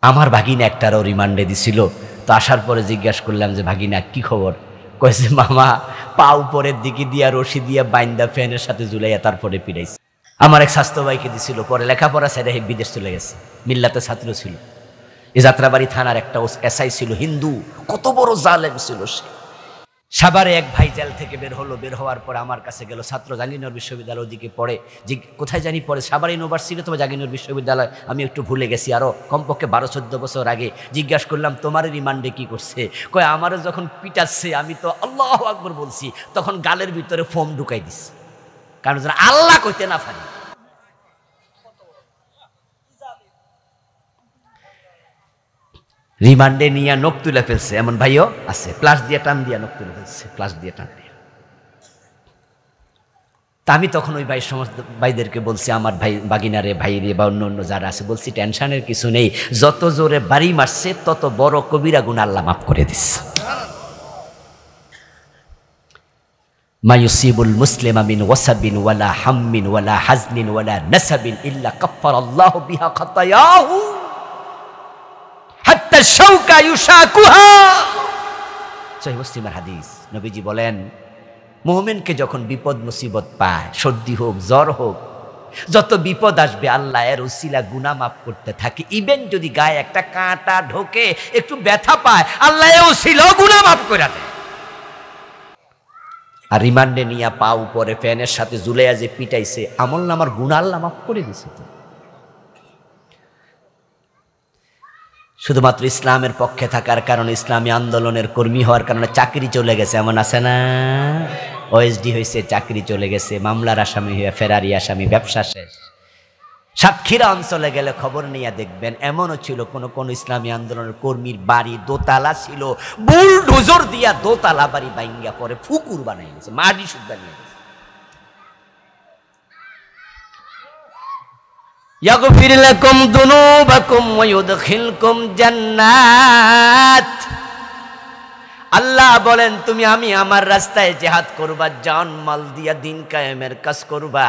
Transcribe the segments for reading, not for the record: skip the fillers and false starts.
আমার ভাগিনা একটারও রিমান্ডে দিছিল। তো আসার পরে জিজ্ঞাসা করলাম যে ভাগিনা কি খবর? কয়েছে মামা পা উপরের দিকে দিয়া রশি দিয়া বাইন্দা ফ্যানের সাথে ঝুলাইয়া তারপরে পিড়াইছে। আমার এক স্বাস্থ্য ভাইকে দিছিল, পরে লেখাপড়া ছেড়ে বিদেশ চলে গেছে, মিল্লাতে ছাত্র ছিল। এই যাত্রাবাড়ি থানার একটা এসআই ছিল, হিন্দু, কত বড় জালেম ছিল সে। সাভারে এক ভাই জেল থেকে বের হলো, বের হওয়ার পর আমার কাছে গেল, ছাত্র, জাহাঙ্গীরনগর বিশ্ববিদ্যালয় দিকে পড়ে, যে কোথায় জানি পড়ে, সাভার ইউনিভার্সিটি তোমার জাহাঙ্গীরনগর বিশ্ববিদ্যালয়, আমি একটু ভুলে গেছি, আরও কমপক্ষে 12-14 বছর আগে। জিজ্ঞাসা করলাম তোমার রিমান্ডে কি করছে? কয় আমারও যখন পিটাচ্ছে আমি তো আল্লাহু আকবার বলছি, তখন গালের ভিতরে ফোম ঢুকাই দিচ্ছে, কারণ যেন আল্লাহ কইতে না পারি। রিমান্ডে নিয়ে নখ তুলে ফেলছে, এমন ভাইও আছে, প্লাস দিয়ে টান দিয়া নখ তুলে ফেলছে, প্লাস দিয়ে টান দিয়ে। তা আমি তখন ওই ভাই সমস্ত ভাইদেরকে বলছি, আমার ভাই বাগিনারে ভাইরে বা অন্য অন্য যারা আছে, বলছি টেনশনের কিছু নেই, যত জোরে বাড়ি মারছে তত বড় কবিরা গুনাহ আল্লাহ মাফ করে দিচ্ছে। মা ইউসিবুল মুসলিমা মিন ওয়াসাবিন ওয়ালা হাম্মিন ওয়ালা হাজনিন ওয়ালা নাসাবিন ইল্লা কাফফারাল্লাহু বিহা খাতায়াহু হাত্তা শাওকা ইউশাকুহা। সহিহ মুসলিমের হাদিস। নবীজি বলেন, মুমিনকে যখন বিপদ মুসিবত পায়, সর্দি হোক জ্বর হোক, যত বিপদ আসবে আল্লাহ এর উসিলা গুনাহ মাফ করতে থাকে। ইভেন যদি গায়ে একটা কাঁটা ঢোকে, একটু ব্যথা পায়, আল্লাহ এর উসিলা গুনাহ মাফ করে দেয়। আর রিমান্ডে নিয়ে পা উপরে ফ্যানের সাথে ঝুলাইয়া যে পিটাইছে, আমলনামার গুনাহ আল্লাহ মাফ করে দিছে। তো শুধুমাত্র ইসলামের পক্ষে থাকার কারণে, ইসলামী আন্দোলনের কর্মী হওয়ার কারণে চাকরি চলে গেছে, এমন আছে না? ওএসডি হয়েছে, চাকরি চলে গেছে, মামলার আসামি হয়ে ফেরারি আসামি, ব্যবসা শেষ। সাতক্ষীরা অঞ্চলে গেলে খবর নিয়ে দেখবেন, এমনও ছিল কোন ইসলামী আন্দোলনের কর্মীর বাড়ি দোতলা ছিল, বুলডোজার দিয়া দোতলা বাড়ি ভাঙ্গা পরে ফুকুর বানাই গেছে, মাটি সুদ্ধা নিয়ে গেছে। ইয়াগফির লাকুম যুনুবাকুম ওয়া ইউদখিলকুম জান্নাত। আল্লাহ বলেন, তুমি আমি আমার রাস্তায় জিহাদ করবা, জান মাল দিয়া দিন কায়েমের কাজ করবা,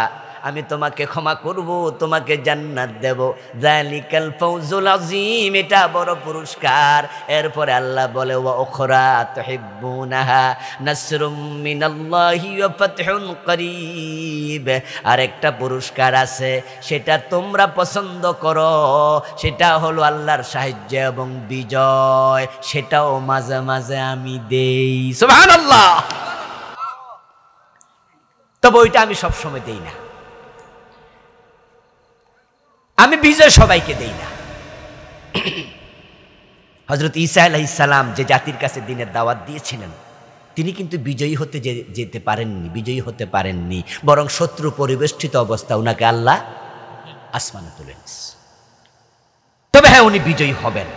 আমি তোমাকে ক্ষমা করব, তোমাকে জান্নাত দেব। যালিকাল ফাওজুল আযীম, এটা বড় পুরস্কার। এরপরে আল্লাহ বলে, ওয়া উখরা তুহিব্বুনাহা নাসরুম মিনাল্লাহি ওয়া ফাতহুন করিব। আরেকটা পুরস্কার আছে, সেটা তোমরা পছন্দ করো, সেটা হলো আল্লাহর সাহায্য এবং বিজয়, সেটাও মাঝে মাঝে আমি দেই। সুবহানাল্লাহ। তবে ওইটা আমি সবসময় দেই না, আমি বিজয় সবাইকে দেই না। হযরত ঈসা আলাইহিস সালাম যে জাতির কাছে দ্বীনের দাওয়াত দিয়েছিলেন, তিনি কিন্তু বিজয়ী হতে যেতে পারেননি, বিজয়ী হতে পারেননি, বরং শত্রু পরিবেষ্টিত অবস্থা উনাকে আল্লাহ আসমানে তুলে নিয়েছে। তবে হ্যাঁ, উনি বিজয়ী হবেন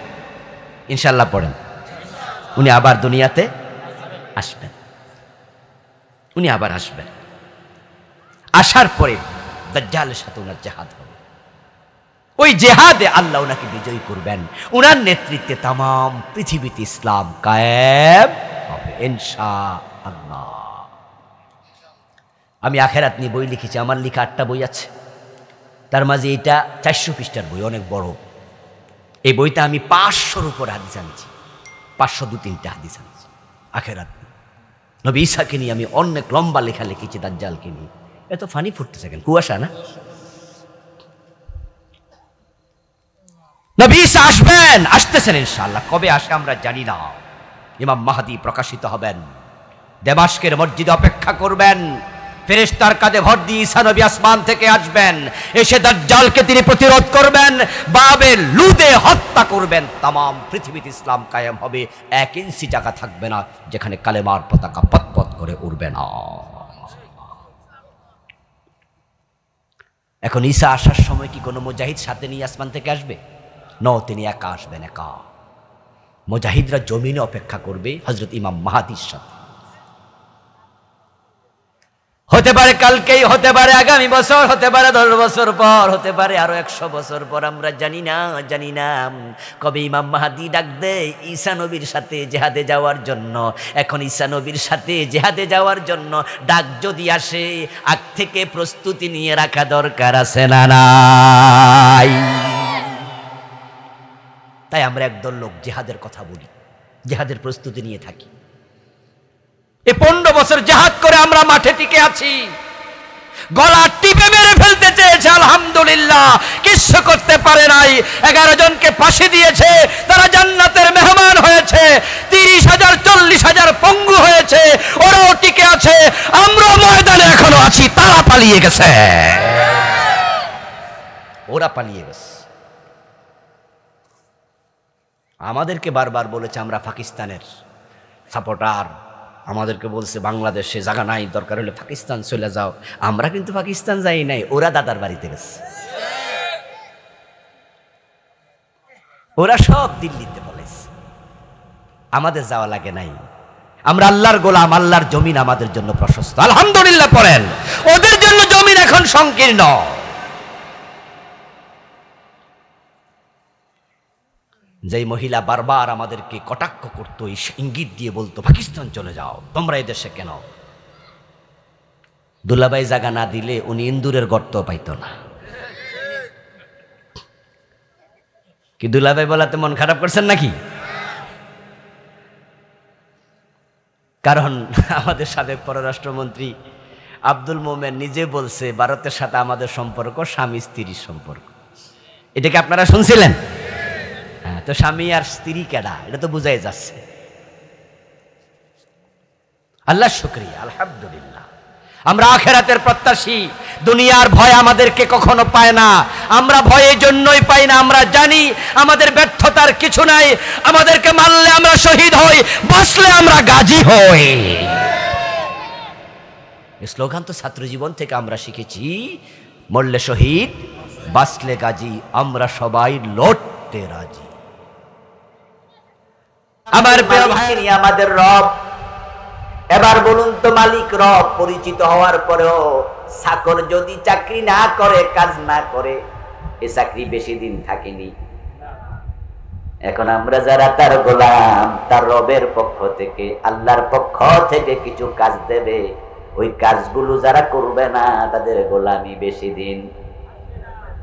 ইনশাআল্লাহ। পড়েন, উনি আবার দুনিয়াতে আসবেন, উনি আবার আসবেন। আসার পরে দাজ্জালের সাথে উনার জিহাদ হবে। ওই জেহাদে আল্লাহ উনাকে বিজয়ী করবেন, উনার নেতৃত্বে তাম পৃথিবীতে ইসলাম কায়েম হবে ইনশাআল্লাহ। আমি আখেরাত নিয়ে বই লিখেছি, আমার লেখা 8টা বই আছে, তার মাঝে এটা 400 পৃষ্ঠার বই, অনেক বড়। এই বইটা আমি 500-র উপর হাদিস আনছি, 502-3টা হাদিস আনছি আখেরাত। নবী ঈসাকে নিয়ে আমি অনেক লম্বা লেখা লিখেছি, দাজ্জালকে নিয়ে। এত ফানি ফুটতেছে কেন? কুয়াশা না? নবী ঈসা আসবেন, আসতেছেন ইনশাআল্লাহ। কবে আসে আমরা জানি না। ইমাম মাহদী প্রকাশিত হবেন, দামেস্কের মসজিদে অপেক্ষা করবেন, ফেরেশতার কাঁধে ভর দিয়ে ঈসা নবী আসমান থেকে আসবেন, এসে দাজ্জালকে তিনি প্রতিরোধ করবেন, বাবেল লুদে হত্যা করবেন। তাম পৃথিবীতে ইসলাম কায়েম হবে, 1 ইঞ্চি জায়গা থাকবে না যেখানে কালেমার পতাকা পতপত করে উড়বে না। এখন ঈসা আসার সময় কি কোনো মুজাহিদ সাথে নিয়ে আসমান থেকে আসবে? ন, তিনি একা আসবেন, একা। মুজাহিদরা জমিনে অপেক্ষা করবে হযরত ইমাম মাহদীর সাথে। হতে পারে কালকেই, হতে পারে আগামী বছর, হতে পারে 10 বছর পর, হতে পারে আরো 100 বছর পর, আমরা জানি না কবে ইমাম মাহদী ডাক দেয় ঈসা নবীর সাথে জিহাদে যাওয়ার জন্য। এখন ঈসা নবীর সাথে জিহাদে যাওয়ার জন্য ডাক যদি আসে, আগ থেকে প্রস্তুতি নিয়ে রাখা দরকার আছে না নাই? তাই আমরা একদল লোক জেহাদের কথা বলি, জেহাদের প্রস্তুতি নিয়ে থাকি। এই 15 বছর জেহাদ করে আমরা মাঠে টিকে আছি। গলা টিপে মেরে ফেলতে চেয়েছে, আলহামদুলিল্লাহ কিচ্ছু করতে পারে নাই। 11 জনকে ফাঁসি দিয়েছে, তারা জান্নাতের মেহমান হয়েছে। 30,000 40,000 পঙ্গু হয়েছে, ওরাও টিকে আছে। আমরা ময়দানে এখনো আছি, তারা পালিয়ে গেছে, ওরা পালিয়ে গেছে। আমাদেরকে বারবার বলেছে আমরা পাকিস্তানের সাপোর্টার, আমাদেরকে বলছে বাংলাদেশে জায়গা নাই, দরকার হলে পাকিস্তান চলে যাও। আমরা কিন্তু পাকিস্তান যাই নাই, ওরা দাদার বাড়িতে গেছে, ওরা সব দিল্লিতে বলেছে, আমাদের যাওয়া লাগে নাই। আমরা আল্লাহর গোলাম, আল্লাহর জমিন আমাদের জন্য প্রশস্ত, আলহামদুলিল্লাহ পড়েন। ওদের জন্য জমিন এখন সংকীর্ণ। যেই মহিলা বারবার আমাদেরকে কটাক্ষ করতো, ইঙ্গিত দিয়ে বলতো পাকিস্তান চলে যাও, তোমরা এদেশে কেন? দুলাভাই জায়গা না দিলে উনি ইন্দুরের গর্ত পাইতো না। কি দুলাভাই বলাতে মন খারাপ করছেন নাকি? কারণ আমাদের সাবেক পররাষ্ট্রমন্ত্রী আব্দুল মোমেন নিজে বলছে ভারতের সাথে আমাদের সম্পর্ক স্বামী স্ত্রীর সম্পর্ক। এটা কি আপনারা শুনছিলেন? হ্যাঁ, তো স্বামী আর স্ত্রী কেডা এটা তো বুঝাই যাচ্ছে। আল্লাহ শুকরিয়া, আলহামদুলিল্লাহ। আমরা আখিরাতের প্রত্যাশী, দুনিয়ার ভয় আমাদেরকে কখনো পায় না। আমরা ভয় এই জন্যই পাই না, আমরা জানি আমাদের ব্যর্থতার কিছু নাই। আমাদেরকে মারলে আমরা শহীদ হই, বাঁচলে আমরা গাজী হই। এই স্লোগান তো ছাত্র জীবন থেকে আমরা শিখেছি, মরলে শহীদ, বাঁচলে গাজী, আমরা সবাই লড়তে রাজি। আমার প্রিয় ভাই, আমাদের রব, এবার বলুন তো মালিক রব পরিচিত হওয়ার পরেও চাকর যদি চাকরি না করে, কাজ না করে, এ চাকরি বেশি দিন থাকেনি। এখন আমরা যারা তার গোলাম, তার রবের পক্ষ থেকে, আল্লাহর পক্ষ থেকে কিছু কাজ দেবে, ওই কাজগুলো যারা করবে না, তাদের গোলামি বেশি দিন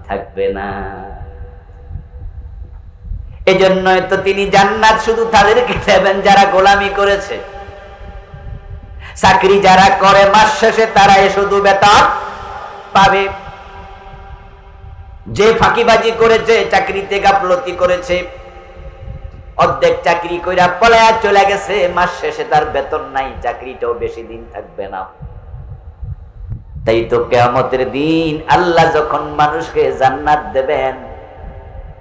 থাকবে না। এজন্যই তো তিনি জান্নাত শুধু তাদেরকে দেবেন যারা গোলামি করেছে। চাকরি যারা করে মাস শেষে তারাই শুধু বেতন পাবে। যে ফাঁকিবাজি করেছে, চাকরিতে গাফলতি করেছে, অর্ধেক চাকরি কইরা পলায়া চলে গেছে, মাস শেষে তার বেতন নাই, চাকরিটাও বেশি দিন থাকবে না। তাই তো কিয়ামতের দিন আল্লাহ যখন মানুষকে জান্নাত দেবেন,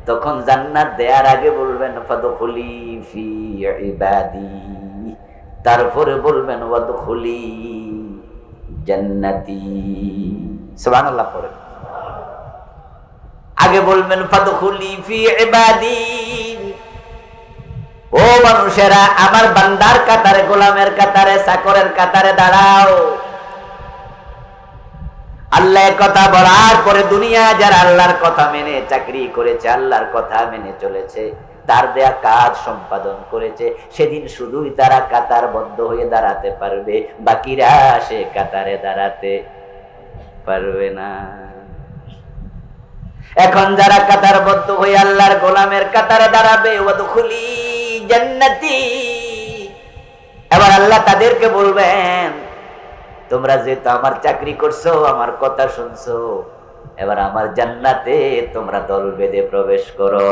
তখন জান্নাত দেওয়ার আগে বলবেন ফাদখুলি ফি ইবাদি, তারপরে বলবেন ওয়াদখুলি জান্নাতি। সুবহানাল্লাহ পড়ে। আগে বলবেন ফাদখুলি ফি ইবাদি, ও মানুষেরা আমার বান্দার কাতারে, গোলামের কাতারে, চাকরের কাতারে দাঁড়াও। আল্লাহর কথা বলার পরে দুনিয়া যারা আল্লাহর কথা মেনে চাকরি করেছে, আল্লাহর কথা মেনে চলেছে, তার দেয়া কাজ সম্পাদন করেছে, সেদিন শুধুই তারা কাতারবদ্ধ হয়ে দাঁড়াতে পারবে, বাকিরা সে কাতারে দাঁড়াতে পারবে না। এখন যারা কাতারবদ্ধ হয়ে আল্লাহর গোলামের কাতারে দাঁড়াবে, ওয়াদখুলি জান্নাতি, এবার আল্লাহ তাদেরকে বলবেন তোমরা যেহেতু আমার চাকরি করছো, আমার কথা শুনছো, এবার আমার জান্নাতে তোমরা দল বেঁধে প্রবেশ করো।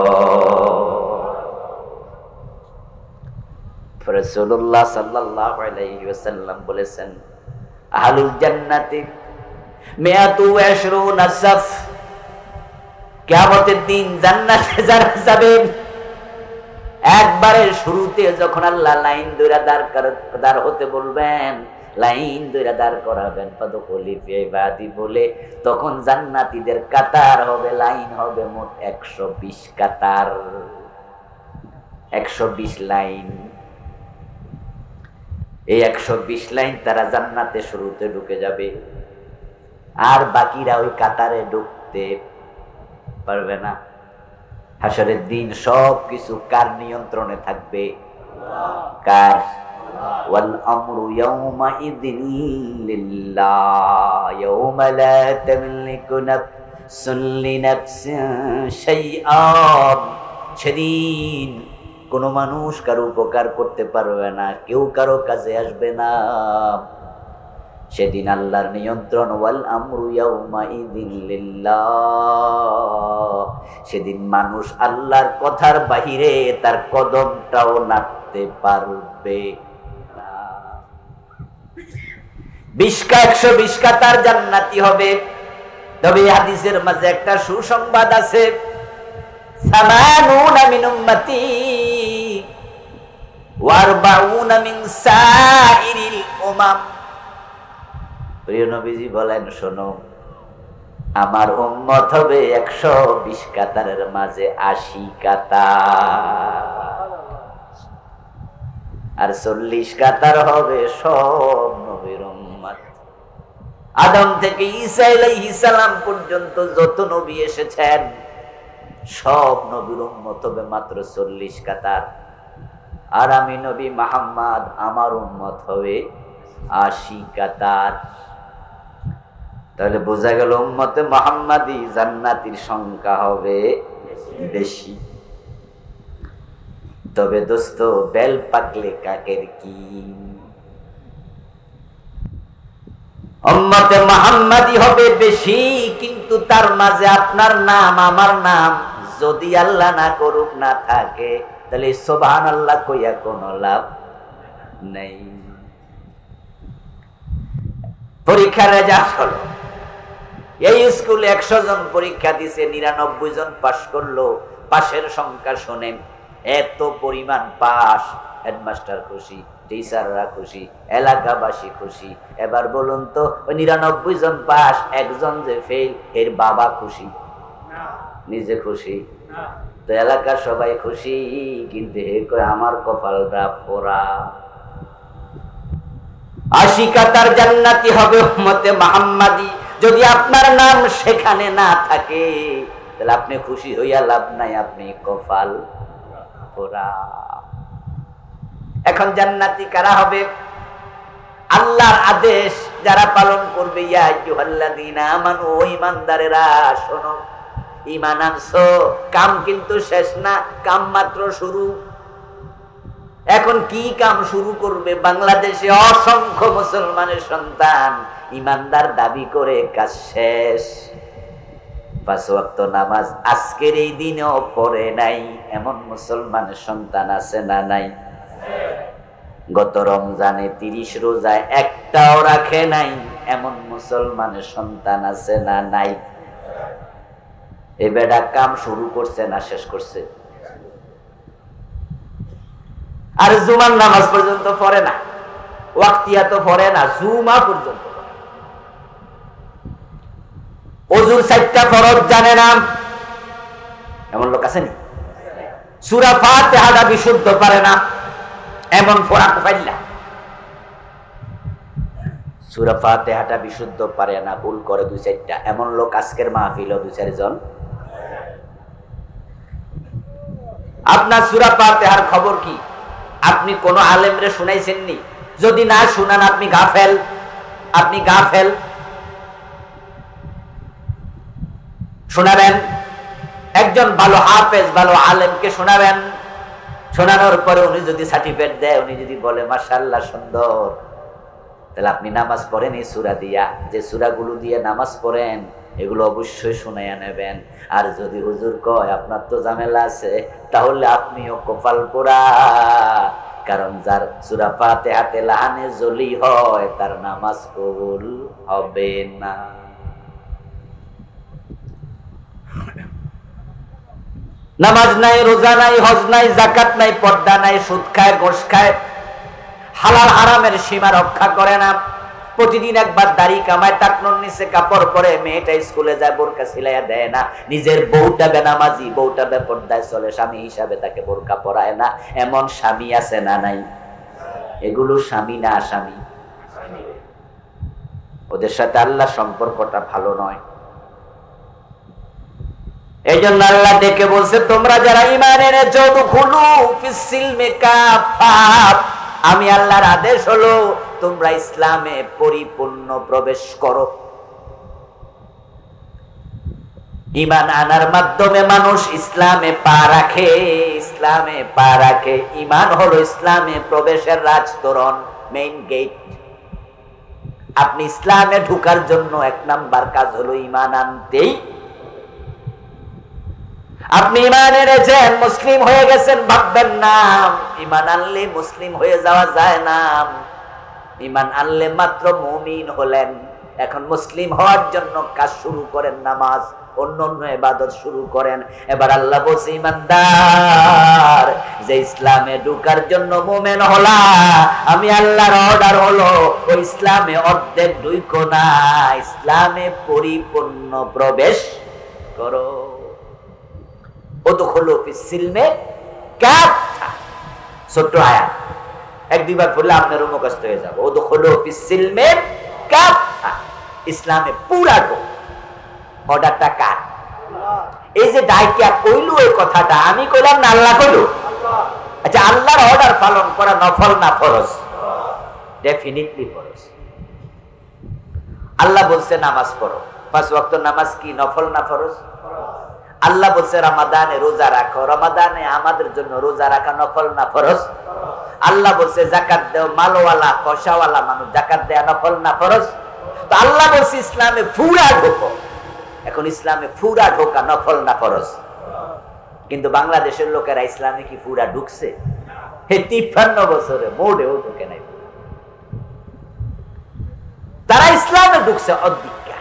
রাসূলুল্লাহ সাল্লাল্লাহু আলাইহি ওয়াসাল্লাম বলেছেন, আহলুল জান্নাতি মিয়াতু ওয়া ইশরুনা সাফ, কিয়ামতের দিন জান্নাতে যারা যাবেন, একবারে শুরুতে যখন আল্লাহ লাইন ধরে দাঁড় হতে বলবেন, লাইন ধরে দাঁড় করাবেন, ফাদখুলি ফি ইবাদি বলে, তখন জান্নাতীদের কাতার হবে, লাইন হবে মোট 120 কাতার, 120 লাইন। এই 120 লাইন তারা জান্নাতে শুরুতে ঢুকে যাবে, আর বাকিরা ওই কাতারে ঢুকতে পারবে না। হাসরের দিন সবকিছু কার নিয়ন্ত্রণে থাকবে? কার? ওয়াল আমরু ইয়াওমাইযিন লিল্লাহ, ইয়াওমা লা তামলিকু নাফসুন লিনাফসিন শাইআন সেদিন কোনো মানুষ কারো উপকার করতে পারবে না, কেউ কারো কাজে আসবে না। সেদিন আল্লাহর নিয়ন্ত্রণ, ওয়াল আমরু ইয়াউমাইযিন লিল্লাহ। সেদিন মানুষ আল্লাহর কথার বাহিরে তার কদমটাও নাড়তে পারবে না। 120 তার জান্নাতি হবে। তবে হাদিসের মাঝে একটা সুসংবাদ আছে, সামানুনা মিন উম্মতি ওয়া আরবাউনা মিন সাইরিল উমাম। প্রিয় নবীজি বলেন, শোনো, আমার উম্মত হবে 120 কাতারের মাঝে 80 কাতার, আর 40 কাতার হবে সব নবীর উম্মত। আদম থেকে ঈসা আলাইহিস সালাম পর্যন্ত যত নবী এসেছেন সব নবীর উম্মত হবে মাত্র 40 কাতার। আর আমি নবী মুহাম্মদ, আমার উম্মত হবে 80 কাতার। তাহলে বোঝা গেল উম্মতে মুহাম্মাদি জান্নাতীর সংখ্যা হবে বেশি। তবে দোস্ত, বেল পাকলে কাকের কি? উম্মতে মুহাম্মাদি হবে বেশি, কিন্তু তার মাঝে আপনার নাম আমার নাম যদি আল্লাহ না করুক না থাকে, তাহলে সুবহানাল্লাহ কইয়া কোনো লাভ নেই। পরীক্ষার রেজাল্ট হলো, এই স্কুলে 100 জন পরীক্ষা দিছে, 99 জন পাস করলো। পাশের সংখ্যা শোনেন, এত পরিমাণ পাস, হেডমাস্টার খুশি, টিচাররা খুশি, এলাকাবাসী খুশি। এবার বলুন তো, ওই 99 জন পাস, একজন যে ফেল, এর বাবা খুশি? নিজে খুশি? তো এলাকার সবাই খুশি, কিন্তু হে কয় আমার কপালটা পোড়া। 80 কাতার জান্নাতি হবে উম্মতে মুহাম্মাদি। যদি আপনার নাম সেখানে না থাকে, তাহলে আপনি খুশি হইয়া লাভ নাই, আপনি কপাল পোড়া। এখন জান্নাতি কারা হবে? আল্লাহর আদেশ যারা পালন করবে। ইয়া আইয়ুহাল্লাযীনা আমানু, ও ঈমানদারেরা শোনো, ঈমান আনছো, কাম কিন্তু শেষ না, কাম মাত্র শুরু। এখন কি কাম শুরু করবে? বাংলাদেশে অসংখ্য মুসলমানের সন্তান ঈমানদার দাবি করে কাজ শেষ। 5 ওয়াক্ত নামাজ আজকের এই দিনেও পড়ে নাই, এমন মুসলমানের সন্তান আছে না নাই? গত রমজানে 30 রোজায় একটাও রাখে নাই, এমন মুসলমানের সন্তান আছে না নাই? এ বেটা কাম শুরু করছে না শেষ করছে? আর জুমার নামাজ পর্যন্ত পড়ে না, ওয়াক্তিয়া তো পড়ে না, জুমা পর্যন্ত। ওযুর 4টা ফরজ জানে না, এমন লোক আছে নি? সূরা ফাতিহাটা বিশুদ্ধ পারে না, এমন ফোরাক ফাইল্লা। সূরা ফাতিহাটা বিশুদ্ধ পারে না, ভুল করে 2-4টা, এমন লোক আজকের মাহফিলও 2-4 জন। আপনার সূরা ফাতিহার খবর কি? আপনি কোন আলেমরে শুনাইছেননি? যদি না শুনান আপনি গাফেল, আপনি গাফেল। শোনাবেন, একজন ভালো হাফেজ, ভালো আলেমকে শোনাবেন। শোনানোর পরে উনি যদি সার্টিফিকেট দেয়, উনি যদি বলে মাশাআল্লাহ সুন্দর, তাহলে আপনি নামাজ পড়েন এই সূরা দিয়া। যে সূরাগুলো দিয়ে নামাজ পড়েন এগুলো অবশ্যই শুনাইয়া নেবেন। আর যদি হুজুর কয় আপনার তো ঝামেলা আছে, তাহলে আপনিও কপাল পোড়া। কারণ যার সূরা ফাতিহাতে লাহানে জলি হয়, তার নামাজ কবুল হবে না। নামাজ নাই, রোজা নাই, হজ নাই, যাকাত নাই, পর্দা নাই, সুদ খায়, ঘোষ খায়, হালাল হারামের সীমা রক্ষা করে না। প্রতিদিন একবার দাড়ি কামায়, টাকনোর নিচে কাপড় পরে, মেয়েটা স্কুলে যায়, বোরকা সিলাইয়া দেয় না। নিজের বউটা বেনামাজি, বউটা বেপরদায় চলে, স্বামী হিসাবে তাকে বোরকা পরায় না। এমন স্বামী আছে না নাই? এগুলো স্বামী না আসামি? ওদের সাথে আল্লাহর সম্পর্কটা ভালো নয়। এই জন্য আল্লাহ ডেকে বলছে, তোমরা যারা ঈমান এনেছো, দুখুলু ফিস সিলমি কাফা। আমি আল্লাহর আদেশ হলো তোমরা ইসলামে পরিপূর্ণ প্রবেশ করো। ঈমান আনার মাধ্যমে মানুষ ইসলামে পা রাখে, ইসলামে পা রাখে। ঈমান হলো ইসলামে প্রবেশের রাজতোরণ, মেইন গেট। আপনি ইসলামে ঢোকার জন্য এক নাম্বার কাজ হলো ঈমান আনতেই। আপনি ঈমান এনেছেন, মুসলিম হয়ে গেছেন ভাববেন না। ঈমান আনলে মুসলিম হয়ে যাওয়া যায় না। ঈমান আনলে মাত্র মুমিন হলেন। এখন মুসলিম হওয়ার জন্য কাজ শুরু করেন, নামাজ, অন্যান্য ইবাদত শুরু করেন। এবার আল্লাহ বলছে, ঈমানদার যে ইসলামে ঢোকার জন্য মুমিন হলা, আমি আল্লাহর অর্ডার হলো ওই ইসলামে অর্ধেক ঢুকো না, ইসলামে পরিপূর্ণ প্রবেশ করো। উদখুলু ফিস-সিলমে কাফা, ছোট্ট আয়াত, এক দুইবার পড়লে আপনারও মুখস্থ হয়ে যাবে। উদখুলু ফিস-সিলমে কাফা, ইসলামে পুরা ঢোক। অর্ডারটা কার? এই যে ডাইকিয়া কইলো এই কথাটা, আমি কইলাম না আল্লাহ কইলো? আচ্ছা, আল্লাহর অর্ডার পালন করা নফল না ফরজ? ডেফিনিটলি ফরজ। আল্লাহ বলছে নামাজ পড়ো, 5 ওয়াক্ত নামাজ কি নফল না ফরজ? আল্লাহ বলছে রমাদানে রোজা রাখো, রমাদানে আমাদের জন্য রোজা রাখা নফল না ফরজ? আল্লাহ বলছে যাকাত দাও, মালওয়ালা পয়সাওয়ালা মানুষ যাকাত দেয়া নফল না ফরজ? তো আল্লাহ বলছে ইসলামে পুরা ঢোকো। এখন ইসলামে পুরা ঢোকা নফল না ফরজ? কিন্তু বাংলাদেশের লোকেরা ইসলামে কি পুরা ঢুকছে? 53 বছরে মোটেও ঢুকে নাই। তারা ইসলামে ঢুকছে অদ্বিকা।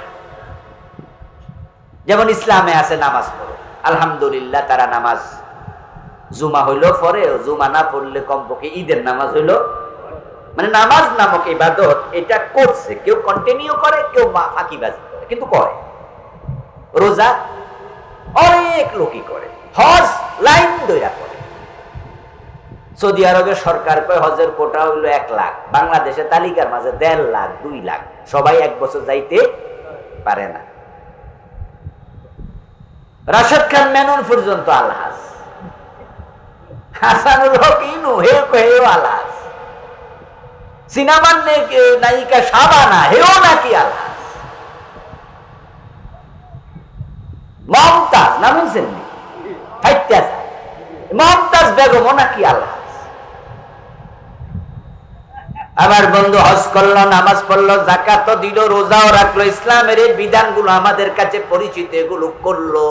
যেমন ইসলামে আছে নামাজ পড়ো, আলহামদুলিল্লাহ তারা নামাজ জুমা হইলো পরে, জুমা না পড়লে কমপক্ষে ঈদের নামাজ হইলো, মানে নামাজ নামক ইবাদত এটা করছে। কেউ কন্টিনিউ করে, কেউ ফাঁকিবাজি করে, কিন্তু করে। রোজা অনেক লোকই করে, হজ লাইন দইরা করে। সৌদি আরবের সরকার কয় হজের কোটা হইলো 1 লাখ, বাংলাদেশের তালিকার মাঝে 1.5 লাখ 2 লাখ, সবাই 1 বছর যাইতে পারে না। রাশেদ খান মেনন পর্যন্ত আলহাজ, হাসানুল হক ইনু হেও আলহাজ, সিনেমার নায়িকা শাবানা হেও নাকি আলহাজ, মমতাজ নাম শুনছেন মমতাজ বেগমও নাকি আলহাজ। আমার বন্ধু হজ করলো, নামাজ পড়লো, যাকাত দিল, রোজাও রাখলো, ইসলামের এই বিধানগুলো আমাদের কাছে পরিচিত, এগুলো করলো।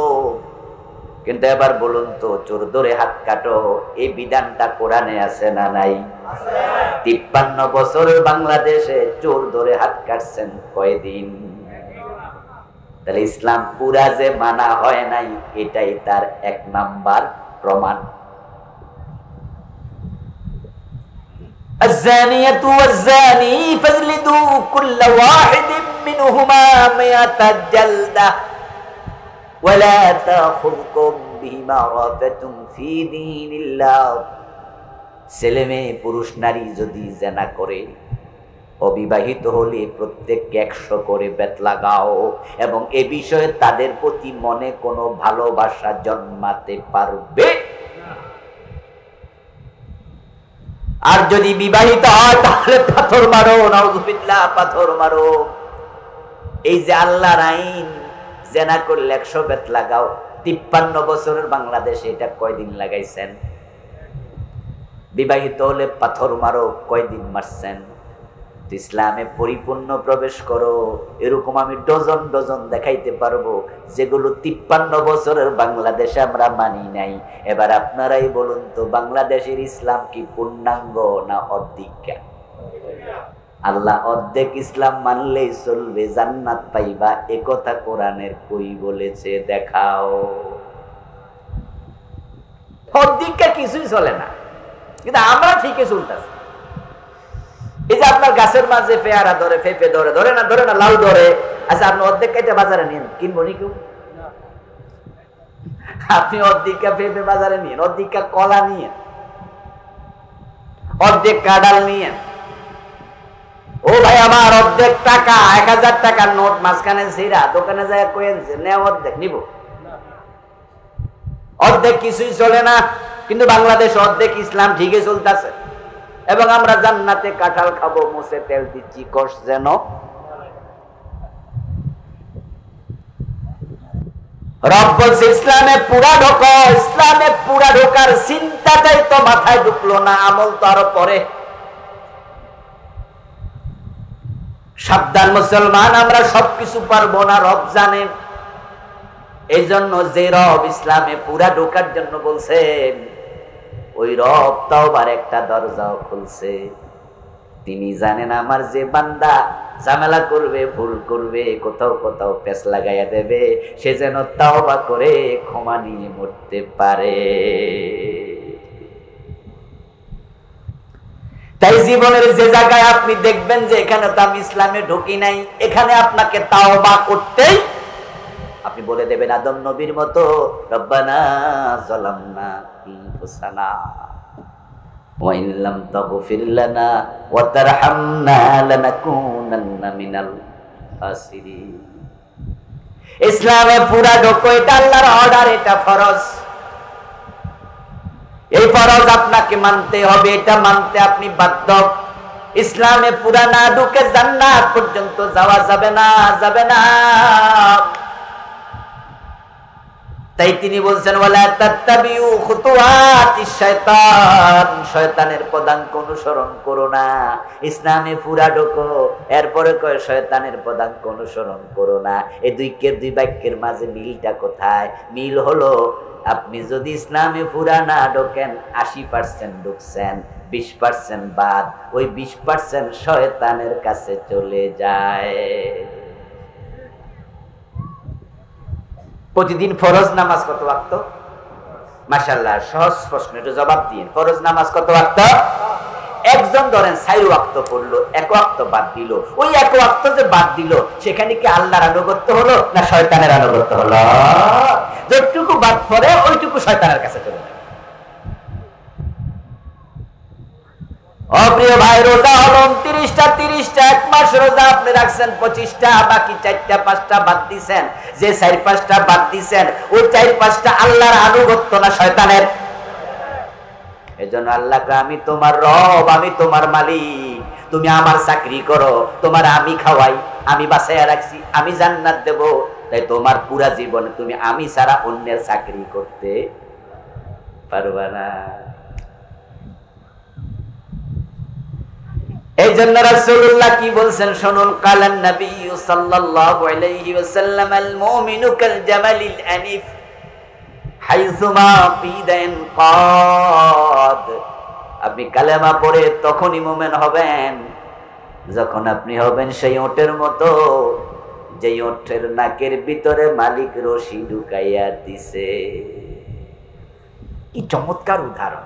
কিন্তু এবার বলুন তো, চোর ধরে হাত কাটো, এই বিধানটা কোরআনে আছে না নাই? 53 বছর বাংলাদেশে চোর ধরে হাত কাটছেন কয়দিন? তাহলে ইসলাম পুরা যে মানা হয় নাই, এটাই তার 1 নাম্বার প্রমাণ। الزانية والزاني فاجلدوا كل واحد منهما 100 جلدة ولا تأخذكم بهما رأفة في دين الله। ছেলে মেয়ে পুরুষ নারী যদি জেনা করে, অবিবাহিত হলে প্রত্যেককে 100 করে বেত লাগাও, এবং এ বিষয়ে তাদের প্রতি মনে কোনো ভালোবাসা জন্মাতে পারবে। আর যদি বিবাহিত হয় তাহলে পাথর মারো, নাউযুবিল্লাহ, পাথর মারো। এই যে আল্লাহর আইন, জেনা করলে 100 বেত লাগাও, 53 বছরের বাংলাদেশে এটা কয়দিন লাগাইছেন? বিবাহিত হলে পাথর মারো, কয়দিন মারছেন? ইসলামে পরিপূর্ণ প্রবেশ করো, এরকম আমি ডজন ডজন দেখাইতে পারবো, যেগুলো 53 বছরের বাংলাদেশে আমরা মানি নাই। এবার আপনারাই বলুন তো, বাংলাদেশের ইসলাম কি পূর্ণাঙ্গ না অর্ধেক? আল্লাহ অর্ধেক ইসলাম মানলেই চলবে, জান্নাত পাইবা, এ কথা কোরআনের কই বলেছে? দেখাও। অর্ধেক কিছুই চলে না, কিন্তু আমরা ঠিকই চলতেছি। এই যে আপনার গাছের মাঝে পেয়ারা ধরে, পেঁপে ধরে, ধরে না লাউ ধরে, আচ্ছা আপনি অর্ধেক কেটে বাজারে নিন, কিনবো নি কেউ? আপনি অর্ধেক পেঁপে বাজারে নিন, অর্ধেক কলা নিয়েন, অর্ধেক কাঁঠাল নিয়েন। ও ভাই আমার, অর্ধেক টাকা, 1000 টাকার নোট মাঝখানে ছিঁড়া, দোকানে যায় কয়েন নেওয়া, অর্ধেক নিব? অর্ধেক কিছুই চলে না, কিন্তু বাংলাদেশ অর্ধেক ইসলাম ঠিকই চলতেছে। এবং আমরা জান্নাতে কাঁঠাল খাবো, মুছে তেল দিচ্ছি, কষ যেন। রব বলছে ইসলামে পুরা ঢোকো, ইসলামে পুরা ঢোকার চিন্তাটাই তো মাথায় ঢুকলো না, আমল তো আরো পরে। সাবধান মুসলমান, আমরা সবকিছু পারবো না, রব জানেন। এই জন্য যে রব ইসলামে পুরা ঢোকার জন্য বলছেন, ওই রব তাওবার একটা দরজাও খুলছে। তিনি জানেন আমার যে বান্দা ঝামেলা করবে, ভুল করবে, কোথাও কোথাও পেছ লাগাইয়া দেবে, সে যেন তাওবা করে ক্ষমা নিয়ে মরতে পারে। তাই জীবনের যে জায়গায় আপনি দেখবেন যে এখানে তো আমি ইসলামে ঢুকি নাই, এখানে আপনাকে তাওবা করতেই, আপনি বলে দেবেন আদম নবীর মতো, রব্বানা যালামনা আনফুসানা ওয়া ইন লাম তাগফির লানা ওয়া তারহামনা লানাকুনান্না মিনাল খাসিরিন। ইসলামে পুরা ঢোকো, এটা আল্লাহর অর্ডার, এটা ফরজ। এই ফরজ আপনাকে মানতে হবে, এটা মানতে আপনি বাধ্য। ইসলামে পুরা না ঢুকে জান্নাত পর্যন্ত যাওয়া যাবে না, যাবে না। তাই তিনি বলছেন ওয়ালা তাত্তাবিউ খুতুওয়াতিশ শায়তান, শয়তানের পদাঙ্ক অনুসরণ করো না। ইসলামে পুরা ঢোকো, এরপরে কয় শয়তানের পদাঙ্ক অনুসরণ করো না। এই দুই বাক্যের মাঝে মিলটা কোথায়? মিল হলো আপনি যদি ইসলামে পুরা না ঢোকেন, 80% ঢুকছেন, 20% বাদ, ওই 20% শয়তানের কাছে চলে যায়। প্রতিদিন ফরজ নামাজ কত ওয়াক্ত? মাশাআল্লাহ, সহজ প্রশ্ন, একটু জবাব দিন। ফরজ নামাজ কত ওয়াক্ত? একজন ধরেন 4 ওয়াক্ত পড়লো, 1 ওয়াক্ত বাদ দিল। ওই 1 ওয়াক্ত যে বাদ দিল, সেখানে কি আল্লাহর আনুগত্য হলো না শয়তানের আনুগত্য হলো? যতটুকু বাদ পড়ে ওইটুকু শয়তানের কাছে চলে যায়। অপ্রিয় ভাই, রোজা হলো 29টা, 30টা, 1 মাস রোজা আপনি রাখছেন 25টা, বাকি 4টা 5টা বাদ দিছেন। যে 4-5টা বাদ দিছেন, ওই 4-5টা আল্লাহর আনুগত্য না শয়তানের? এজন্য আল্লাহকে আমি তোমার রব, আমি তোমার মালিক, তুমি আমার চাকরি করো, তোমার আমি খাওয়াই, আমি বাঁচাইয়া রাখছি, আমি জান্নাত দেব। তাই তোমার পুরা জীবনে তুমি আমি ছাড়া অন্যের চাকরি করতে পারবা না। এই জন্য রাসূলুল্লাহ কি বলছেন শুনুন, কালান নবী সাল্লাল্লাহু আলাইহি ওয়াসাল্লাম আল মুমিনু কাল জামালিল আনিফ হাইসুমা কিদান কাদ। আপনি কালেমা পড়ে তখনই মুমিন হবেন যখন আপনি হবেন সেই ওটের মতো, যে ওটের নাকের ভিতরে মালিক রশি ঢুকাইয়া দিছে। কি চমৎকার উদাহরণ!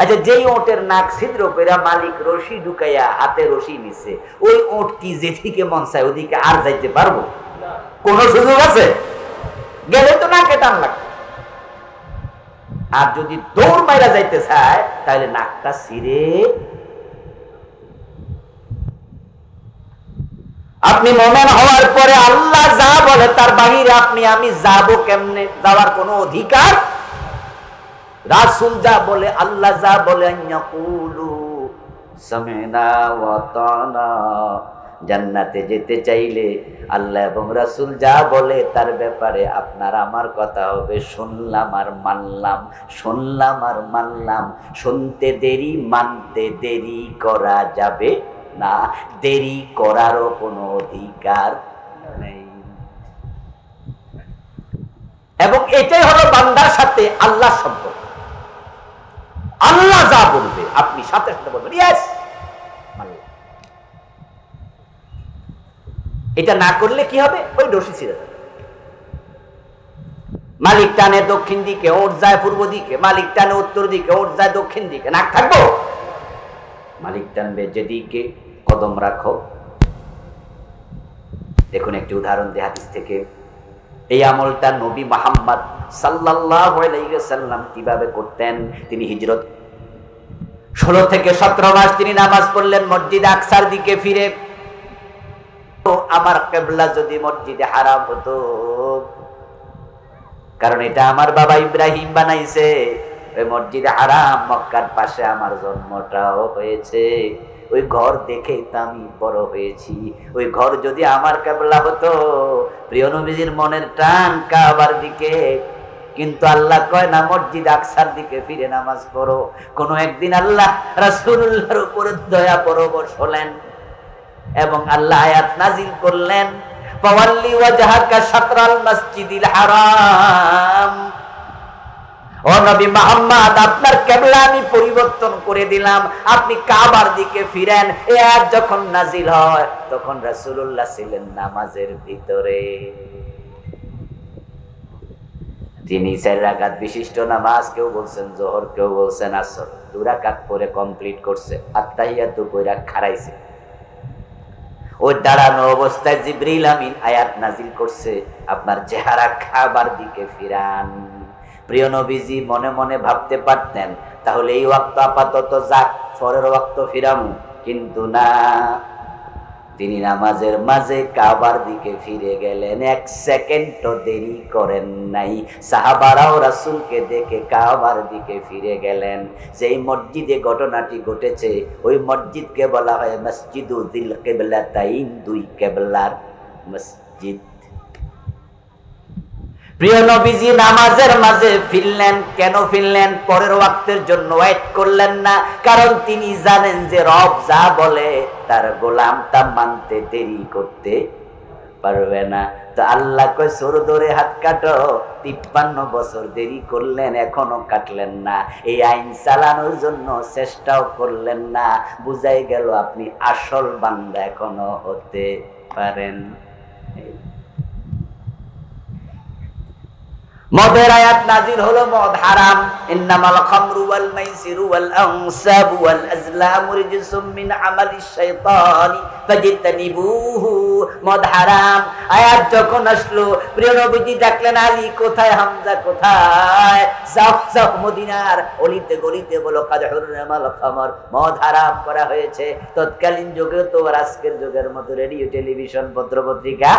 আচ্ছা, যেই ওটের নাক ছিদ্র করে মালিক রশি ঢুকাইয়া হাতে রশি নিছে, ওই ওট কি যেদিকে মন চায় ওদিকে আর যাইতে পারবো? কোন সুযোগ আছে? গেলে তো নাকে টান লাগবে। আর যদি দৌড় মাইরা যাইতে চায়, তাহলে নাকটা ছিঁড়ে আপনি মুমিন হওয়ার পরে আল্লাহ যা বলে তার বাহিরে আপনি আমি যাব কেমনে? যাওয়ার কোনো অধিকার। রাসূল যা বলে, আল্লাহ যা বলে, ইয়াকুলু সামি'না ওয়া আতা'না, জান্নাতে যেতে চাইলে আল্লাহ এবং রাসূল যা বলে তার ব্যাপারে আপনার আমার কথা হবে শুনলাম আর মানলাম, শুনলাম আর মানলাম। শুনতে দেরি, মানতে দেরি করা যাবে না, দেরি করারও কোনো অধিকার নেই। এবং এটাই হলো বান্দার সাথে আল্লাহর সম্পর্ক। আল্লাহ যা বলবে আপনি সাথে সাথে বলবেন ইয়েস, মানলাম। এটা না করলে কি হবে? ওই রশি ছিঁড়ে যাবে। মালিক টানে দক্ষিণ দিকে, ওট যায় পূর্ব দিকে, মালিক টানে উত্তর দিকে, ওট যায় দক্ষিণ দিকে, নাক থাকবো? মালিক টানবে যেদিকে, কদম রাখো। দেখুন একটি উদাহরণ দেই হাদিস থেকে। এই আমলটা নবী মুহাম্মদ সাল্লাল্লাহু আলাইহি ওয়াসাল্লাম কিভাবে করতেন? তিনি হিজরত 16 থেকে 17 মাস তিনি নামাজ পড়লেন মসজিদে আকসার দিকে ফিরে। তো আমার কিবলা যদি মসজিদে হারাম হতো, কারণ এটা আমার বাবা ইব্রাহিম বানাইছে, ওই মসজিদে হারাম মক্কার পাশে আমার জন্মটাও হয়েছে। ওই ঘর দেখেই তো আমি বড় হয়েছি। ওই ঘর যদি আমার কিবলা হতো, প্রিয় নবীজির মনের টান কাবার দিকে। কিন্তু আল্লাহ কয় না, মসজিদ আকসার দিকে ফিরে নামাজ পড়ো। কোন একদিন আল্লাহ রাসূলুল্লাহর উপরে দয়া পরবশ হলেন এবং আল্লাহ আয়াত নাজিল করলেন, ফাওয়াল্লি ওয়াজহাকা শাতরাল মসজিদিল হারাম। ও নবী মুহাম্মদ, আপনার কিবলা আমি পরিবর্তন করে দিলাম, আপনি কাবার দিকে ফিরেন। এই আয়াত যখন নাজিল হয় তখন রাসূলুল্লাহ ছিলেন নামাজের ভিতরে। তিনি 4 রাকাত বিশিষ্ট নামাজ, কেউ বলছেন যোহর, কেউ বলছেন আসর, 2 রাকাত পরে কমপ্লিট করছে। আত্তাহিয়াতু পড়া খারাইছে। ওই দাঁড়ানো অবস্থায় জিবরিল আমিন আয়াত নাজিল করছে, আপনার চেহারা কাবার দিকে ফিরান। প্রিয় নবীজি মনে মনে ভাবতে পারতেন তাহলে এই ওয়াক্ত আপাতত যাক, পরের ওয়াক্ত ফিরামু, কিন্তু না, তিনি নামাজের মাঝে কাবার দিকে ফিরে গেলেন। 1 সেকেন্ডও দেরি করেন নাই। সাহাবারাও রাসূলকে দেখে কাবার দিকে ফিরে গেলেন। যেই মসজিদে ঘটনাটি ঘটেছে ওই মসজিদকে বলা হয় মসজিদু যিল কিবলাতাইন, 2 কিবলার মসজিদ। প্রিয় নবীজি নামাজের মাঝে ফিরলেন। কেন ফিরলেন? পরের ওয়াক্তের জন্য ওয়েট করলেন না, কারণ তিনি জানেন যে রব যা বলে তার গোলাম তা মানতে দেরি করতে পারবে না। তো আল্লাহ কয় সর ধরে হাত কাটো। 53 বছর দেরি করলেন, এখনো কাটলেন না। এই আইন চালানোর জন্য চেষ্টাও করলেন না। বুঝাই গেল আপনি আসল বান্দা এখনো হতে পারেন। মদের আয়াত নাজিল হলো, মদ হারাম। ইন্নামাল খামরু ওয়াল মাইসিরু ওয়াল আনসাবু ওয়াল আজলামু রিজসুম মিন আমালিশ শাইতানি ফাজতানিবুহু। মদ হারাম আয়াত যখন আসলো, প্রিয় নবীজি ডাকলেন, আলী কোথায়, হামজা কোথায়? যাও যাও মদিনার অলিতে গলিতে বলো কাদ হুরমাল খামর, মদ হারাম করা হয়েছে। তৎকালীন যুগে তো আর আজকের যুগের মতো রেডিও, টেলিভিশন, পত্র পত্রিকা।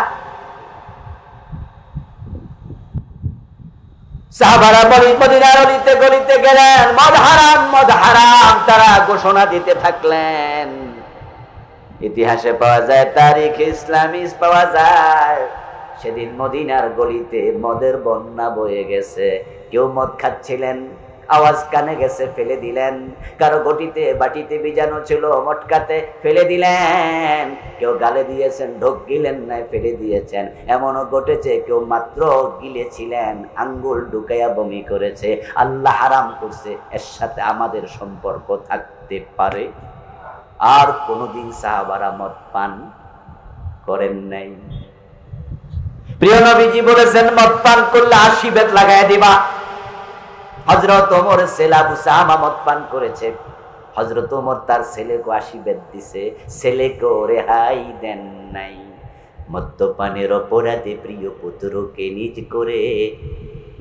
সাহাবারা মদিনার অলিতে গলিতে গেলেন, মদ হারাম মদ হারাম, তারা ঘোষণা দিতে থাকলেন। ইতিহাসে পাওয়া যায়, তারিখে ইসলামী পাওয়া যায়, সেদিন মদিনার গলিতে মদের বন্যা বয়ে গেছে। কেউ মদ খাচ্ছিলেন, আওয়াজ কানে গেছে, ফেলে দিলেন। কারো গটিতে বাটিতে বীজাণু ছিল, মটকাতে ফেলে দিলেন। কেউ গালে দিয়েছেন, ঢোক গিলেন নাই, ফেলে দিয়েছেন। এমনও ঘটেছে কেউ মাত্র গিলেছিলেন, আঙ্গুল ঢুকাইয়া বমি করেছে। আল্লাহ হারাম করছে, এর সাথে আমাদের সম্পর্ক থাকতে পারে? আর কোনদিন সাহাবারা মদ পান করেন নাই। প্রিয় নবীজি বলেছেন, মদ পান করলে 80 বেত লাগাই দিবা। হযরত ওমর ছেলে আবু সামা মদ পান করেছে। হযরত ওমর তার ছেলেকে 80 বেত দিছে, ছেলেকে রেহাই দেন নাই। মদ্যপানের অপরাধে প্রিয় পুত্রকে নিজ করে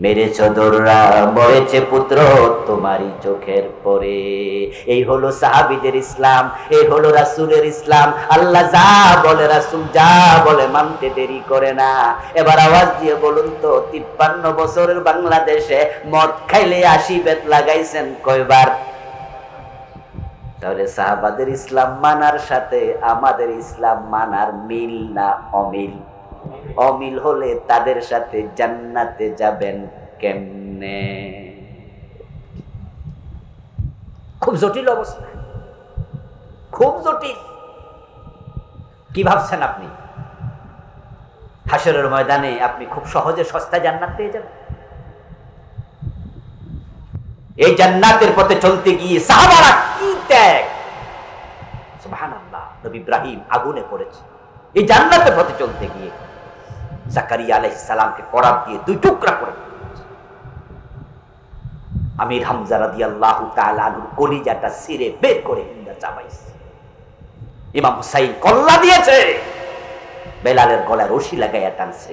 মেরেছ দোররা, মরেছে পুত্র তোমারই চোখের পরে। এই হলো সাহাবীদের ইসলাম, এই হলো রাসূলের ইসলাম। আল্লাহ যা বলে, রাসূল যা বলে, মানতে দেরি করে না। এবার আওয়াজ দিয়ে বলুন তো, 53 বছরের বাংলাদেশে মদ খাইলে 80 বেত লাগাইছেন কয়বার? তাহলে সাহাবাদের ইসলাম মানার সাথে আমাদের ইসলাম মানার মিল না অমিল? অমিল হলে তাদের সাথে জান্নাতে যাবেন কেমনে? খুব জটিল অবস্থা, খুব জটিল। কি ভাবছেন আপনি হাসরের ময়দানে আপনি খুব সহজে সস্তা জান্নাত পেয়ে যাবেন? এই জান্নাতের পথে চলতে গিয়ে সাহাবারা কি ত্যাগ! সুবহানাল্লাহ। নবী ইব্রাহিম আগুনে পড়েছে এই জান্নাতের পথে চলতে গিয়ে। জাকারিয়া আলাইহিস সালামকে করাত দিয়ে 2 টুকরা করে আমির হামজা রাদিয়াল্লাহু তাআলা আনহুর কলিজাটা ছিঁড়ে বের করে হিন্দা চাবাইছে। ইমাম হুসাইন কল্লা দিয়েছে, বেলালের গলায় রশি লাগাইয়া টানছে।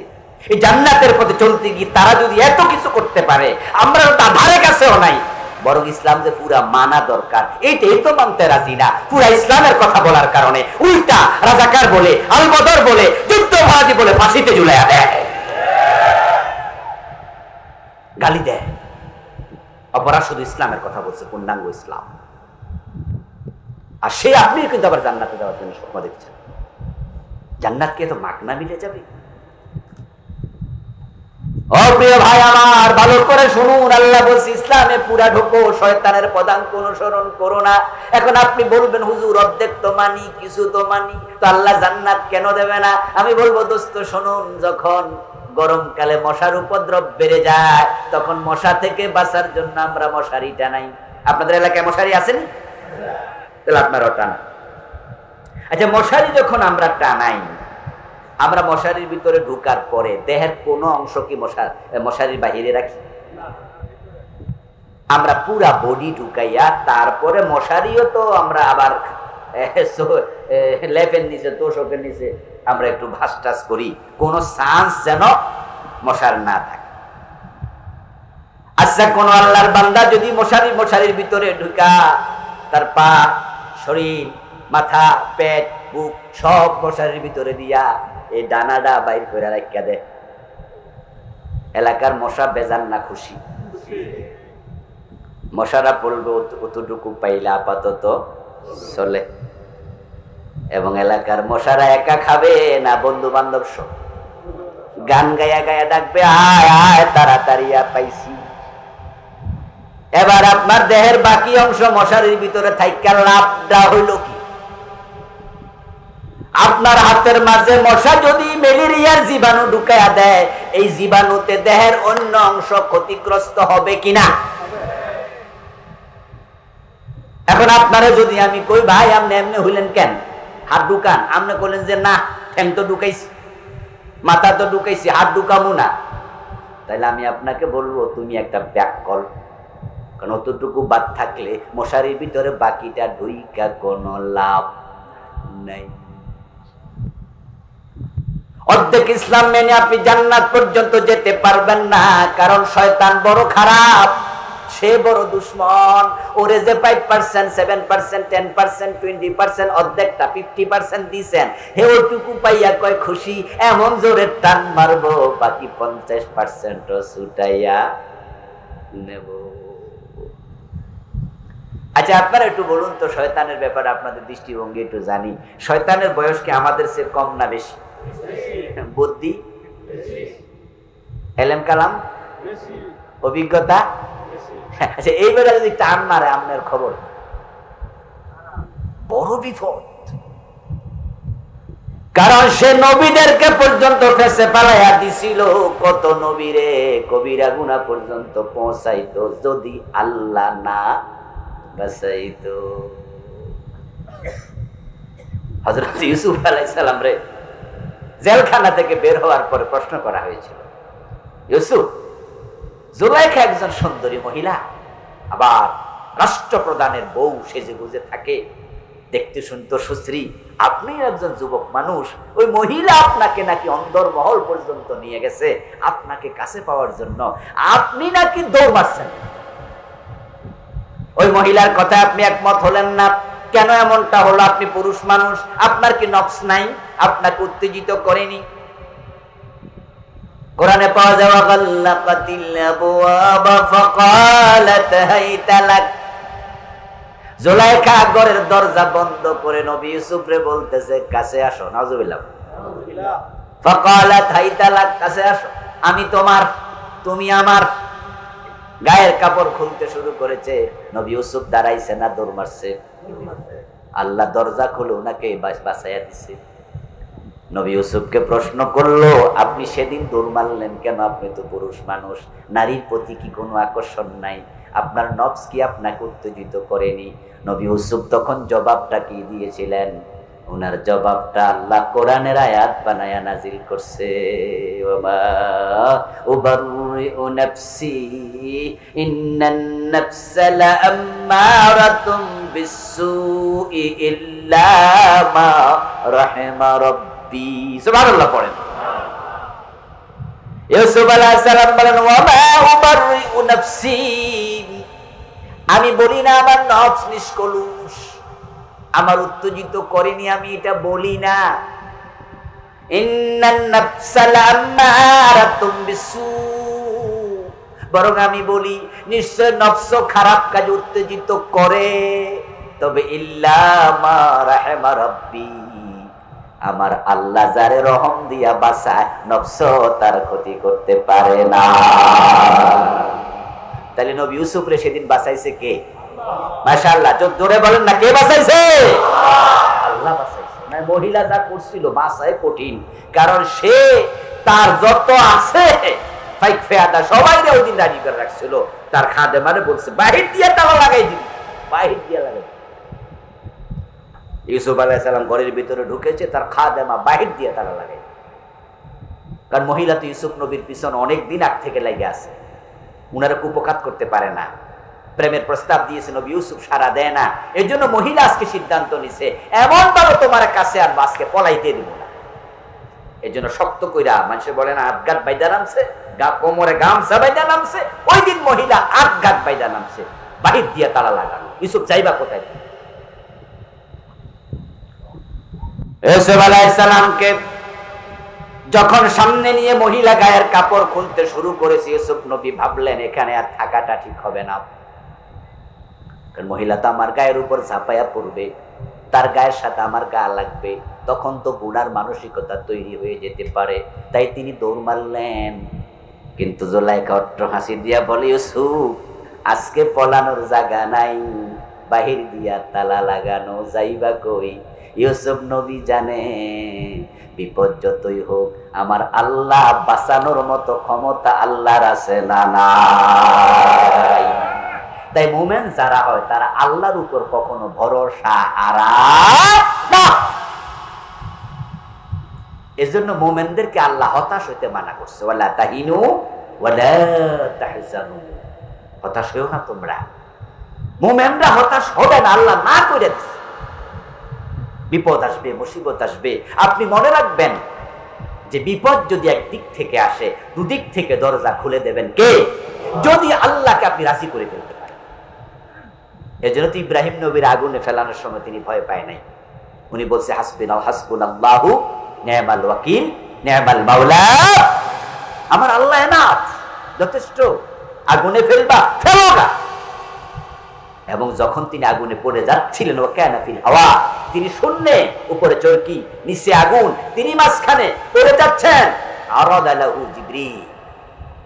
এই জান্নাতের পথে চলতে গিয়ে তারা যদি এত কিছু করতে পারে, আমরা তো ধারে কাছেও নাই। বরং ইসলাম যে পুরা মানা দরকার, এইটাই তো মানতে রাজি না। পুরা ইসলামের কথা বলার কারণে উল্টা রাজাকার বলে, আল বদর বলে, যুদ্ধবাদী বলে ফাঁসিতে ঝুলাইয়া দেয়, গালি দেয়। অপরাধ শুধু ইসলামের কথা বলছে, পূর্ণাঙ্গ ইসলাম। আর সে আপনি কিন্তু আবার জান্নাতে যাওয়ার জন্য স্বপ্ন দেখছেন। জান্নাতকে তো মাগনা মিলে যাবে। ও প্রিয় ভাই আমার, ভালো করে শুনুন, আল্লাহ বলছে ইসলামে পুরা ঢোকো, শয়তানের পদাঙ্ক অনুসরণ করো না। এখন আপনি বলবেন হুজুর অর্ধেক তো মানি, কিছু তো মানি, তো আল্লাহ জান্নাত কেন দেবে না? আমি বলবো দোস্ত শুনুন, যখন গরমকালে মশার উপদ্রব বেড়ে যায় তখন মশা থেকে বাঁচার জন্য আমরা মশারি টানাই। আপনাদের এলাকায় মশারি আসেনি? তাহলে আপনারাও টানা। আচ্ছা, মশারি যখন আমরা টানাই, আমরা মশারির ভিতরে ঢুকার পরে দেহের কোনো অংশ কি মশারির বাহিরে রাখি? আমরা পুরা বডি ঢুকাইয়া তারপরে মশারিও তো আমরা আবার লেপের নিচে, তোষকের নিচে আমরা একটু ভাস টাস করি, কোনো চান্স যেন মশার না থাকে। আচ্ছা, কোন আল্লাহর বান্দা যদি মশারির ভিতরে ঢুকা তার পা, শরীর, মাথা, পেট, বুক সব মশারির ভিতরে দিয়া এই ডানাডা বাইর করে রাখা দেয়, এলাকার মশা বেজান না খুশি? মশারা পড়বে অতটুকু পাইলে আপাতত চলে। এবং এলাকার মশারা একা খাবে না, বন্ধু বান্ধব সব গান গায়া গায়া ডাকবে, আয় আয় তাড়াতাড়ি পাইছি। এবার আপনার দেহের বাকি অংশ মশারির ভিতরে থাইকা লাভটা হইল কি? আপনার হাতের মাঝে মশা যদি ম্যালেরিয়ার জীবাণু ঢুকাইয়া দেয়, এই জীবাণুতে দেহের অন্য অংশ ক্ষতিগ্রস্ত হবে কিনা? এখন আপনারা যদি আমি কই ভাই আপনি এমনি হইলেন কেন, হাত ঢুকান, আপনি বললেন যে না ঠ্যাং তো ঢুকাইছি, মাথা তো ঢুকাইছি, হাত ঢুকামু না, তাহলে আমি আপনাকে বলবো তুমি একটা ব্যাককল। কারণ অতটুকু বাদ থাকলে মশারির ভিতরে বাকিটা ঢুইকা কোনো লাভ নাই। অর্ধেক ইসলাম মেনে আপনি জান্নাত পর্যন্ত যেতে পারবেন না, কারণ শয়তান বড় খারাপ, সে বড় দুশ্মন। ওরে যে 5%, 7%, 10%, 20%, অর্ধেকটা 50% দিয়েছেন, হে ওটুকু পাইয়া কয় খুশি, এমন জোরে টান মারবো বাকি 50% ছুটাইয়া নেব। আচ্ছা, আপনারা একটু বলুন তো, শয়তানের ব্যাপারে আপনাদের দৃষ্টিভঙ্গি একটু জানি। শয়তানের বয়স কি আমাদের চেয়ে কম না বেশি? বুদ্ধি, এলেম কালাম, অভিজ্ঞতা। আচ্ছা, এইবারে যদি টান মারে আপনার খবর, বড় বিপদ। কারণ সে নবীদেরকে পর্যন্ত ফেসে পালাইয়া দিছিল, কত নবীরে কবিরা গুনাহ পর্যন্ত পৌঁছাইতো যদি আল্লাহ না বাঁচাইতো। হযরত ইউসুফ আলাইহিস সালাম রে জেলখানা থেকে বের হওয়ার পরে প্রশ্ন করা হয়েছিল, ইউসুফ, জুলাইখা একজন সুন্দরী মহিলা, আবার রাষ্ট্রপ্রধানের বউ সেজে গুজে থাকে, দেখতে সুন্দর সুশ্রী, আপনি একজন যুবক মানুষ, ওই মহিলা আপনাকে নাকি অন্দরমহল পর্যন্ত নিয়ে গেছে আপনাকে কাছে পাওয়ার জন্য, আপনি নাকি দৌড় মারছেন। ওই মহিলার কথা আপনি একমত হলেন না, কেন এমনটা হলো? আপনি পুরুষ মানুষ, আপনার কি নফস নাই? আপনাকে উত্তেজিত করেনি? কোরআনে পাওয়া যাওয়া গাল্লাকাতিল আবওয়াবা ফাকালাত হাইতা লাক। জুলাইখা ঘরের দরজা বন্ধ করে নবী ইউসুফরে বলতেছে কাছে আসো। নাউজুবিল্লাহ। ফাকালাত হাইতা লাক, কাছে আসো, আমি তোমার, তুমি আমার। গায়ের কাপড় খুলতে শুরু করেছে। নবী ইউসুফ দাঁড়াইছে না দৌড় মারছে? আল্লাহ দরজা খুলে ওনাকে বাঁচাইয়া দিছে। নবী ইউসুফকে প্রশ্ন করলো, আপনি সেদিন দৌড় মারলেন কেন? আপনি তো পুরুষ মানুষ, নারীর প্রতি কি কোনো আকর্ষণ নাই? আপনার নফস কি আপনাকে উত্তেজিত করেনি? নবী ইউসুফ তখন জবাবটা কি দিয়েছিলেন? ওনার জবাবটা আল্লাহ কোরআনের আয়াত বানায়া নাজিল করছে, ওমা উবাররিউ নাফসি ইন্নান নাফসা লাআম্মারাতুম বিসসুই ইল্লা মা রাহিমা রাব্বি। সুবহানাল্লাহ পড়েন। ইউসুফ আলাইহিস সালাম বলেন, ওমা উবাররিউ নাফসি, আমি বলি না আমার নফস নিষ্কলুষ, আমার উত্তেজিত করেনি, আমি এটা বলি না। ইন্নান নাফসা লাআম্মারাতুম বিসু, বরং আমি বলি নিশ্চয় নফস খারাপ কাজে উত্তেজিত করে, তবে ইল্লা মা রাহিমা রাব্বি, আমার আল্লাহ যারে রহম দিয়া বাঁচায় নফস তার ক্ষতি করতে পারে না। তাহলে নবী ইউসুফ রে সেদিন বাঁচাইছে কে? মাশাআল্লাহ, জোরে বলেন না, কে বাঁচাইছে? আল্লাহ বাঁচাইছে। না মহিলা যা করছিল বাঁচায় কঠিন, কারণ সে তার যত আছে ফাইক ফেয়াদা সবাই ওই দিন রাজি করে রাখছিল। তার খাদেমারে বলছে বাহির দিয়ে তালা লাগাই দিবি, বাহির দিয়ে লাগাই। ইউসুফ আলাইহিস সালাম ঘরের ভিতরে ঢুকেছে, তার খাদেমা বাহির দিয়ে তালা লাগাই। কারণ মহিলা তো ইউসুফ নবীর পিছনে অনেক দিন আগ থেকে লেগে আছে, উনারা কুপকাত করতে পারে না। প্রেমের প্রস্তাব দিয়েছে, নবী ইউসুফ সারা দেয় না। এই জন্য মহিলা আজকে সিদ্ধান্ত নিছে এমন ভাবে তোমার কাছে আর আজকে পলাইতে দিব না। এই জন্য শক্ত কইরা মানুষে বলে না আটগাট বাইদা নামছে, কোমরে গামছা বাইদা নামছে, ওই দিন মহিলা আটগাট বাইদা নামছে, বাহির দিয়ে তালা লাগানো। ইউসুফ যাইবা কোথায়? ইউসুফ আলাইহিস সালামকে যখন সামনে নিয়ে মহিলা গায়ের কাপড় খুলতে শুরু করেছে, ইউসুফ নবী ভাবলেন এখানে আর থাকাটা ঠিক হবে না, কারণ মহিলা তো আমার গায়ের উপর ঝাঁপাইয়া পড়বে, তার গায়ের সাথে আমার গা লাগবে, তখন তো গুনার মানসিকতা তৈরি হয়ে যেতে পারে। তাই তিনি দৌড় মারলেন। কিন্তু জুলাইখা অট্ট হাসি দিয়া বলে, ইউসুফ আজকে পলানোর জায়গা নাই, বাহির দিয়া তালা লাগানো, যাইবা কই? ইউসুফ নবী জানে বিপদ যতই হোক আমার আল্লাহ বাঁচানোর মতো ক্ষমতা আল্লাহর আছে না নাই। তাই মুমিন যারা হয় তারা আল্লাহর উপর কখনো ভরসা হারায় না। এজন্য মুমিনদেরকে আল্লাহ হতাশ হইতে মানা করছে, ওয়ালা তাহিনু ওয়ালা তাহজানু, হতাশ হইও না তোমরা। মুমিনরা হতাশ হবে না, আল্লাহ না করে দিছে। বিপদ আসবে, মুসিবত আসবে, আপনি মনে রাখবেন যে বিপদ যদি একদিক থেকে আসে, দুদিক থেকে দরজা খুলে দেবেন কে? যদি আল্লাহকে আপনি রাজি করে ফেলতে পারেন। এজন্য তো ইব্রাহিম নবীর আগুনে ফেলানোর সময় তিনি ভয় পায় নাই। উনি বলছে হাসবুনাল্লাহু নি'মাল ওয়াকিল নি'মাল মাওলা, আমার আল্লাহ এনাফ, যথেষ্ট। আগুনে ফেলবা, ফেলো না। এবং যখন তিনি আগুনে পড়ে যাচ্ছিলেন, ও কানা ফিল হাওয়া, তিনি শূন্যে, উপরে চরকি, নিচে আগুন, তিনি মাঝখানে পড়ে যাচ্ছেন। আরাদা লাহু জিবরিল,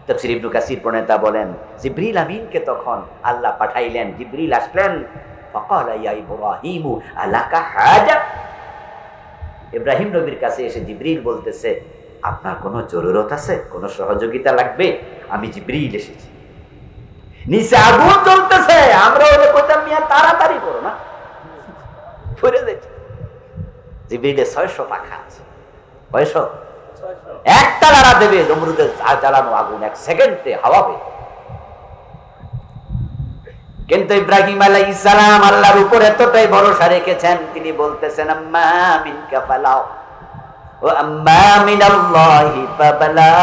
তাফসীর ইবনে কাসির প্রণেতা বলেন জিবরিল আমিনকে তখন আল্লাহ পাঠাইলেন। জিবরিল আসলেন, ফাকালা ইয়া ইব্রাহিম আলাকা হাজা, ইব্রাহিম নবীর কাছে এসে জিবরিল বলতেছে আপনার কোনো জরুরত আছে, কোনো সহযোগিতা লাগবে? আমি জিবরিল এসেছি। নিচে আগুন জ্বলতেছে, আমরা ওরে কইতাম মিয়া তাড়াতাড়ি করো না, পড়ে যাচ্ছে। জিবরিলের 600 পাখা আছে, 600, একটা লড়া দেবে নমরুদের জ্বালানো আগুন 1 সেকেন্ডে হাওয়া হয়ে। কিন্তু ইব্রাহিম আলাইহিস সালাম আল্লাহর উপর এতটাই ভরসা রেখেছেন, তিনি বলতেছেন আম্মা মিনকা ফালাও ওয়া আম্মা মিনাল্লাহি ফাবালা।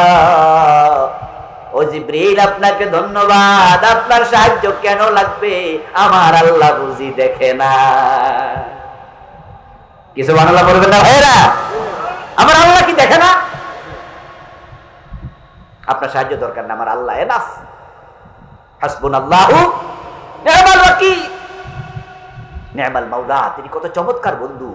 ও জিবরিল আপনাকে ধন্যবাদ, আপনার সাহায্য কেন লাগবে? আমার আল্লাহ বুঝি দেখে না। কি সুবহানাল্লাহ বলবেন না ভাইরা? আমার আল্লাহ কি দেখে না? আপনার সাহায্য দরকার না, আমার আল্লাহ এনাফ। হাসবুনাল্লাহু নি'মাল ওয়াকিল নি'মাল মাওলা, তিনি কত চমৎকার বন্ধু।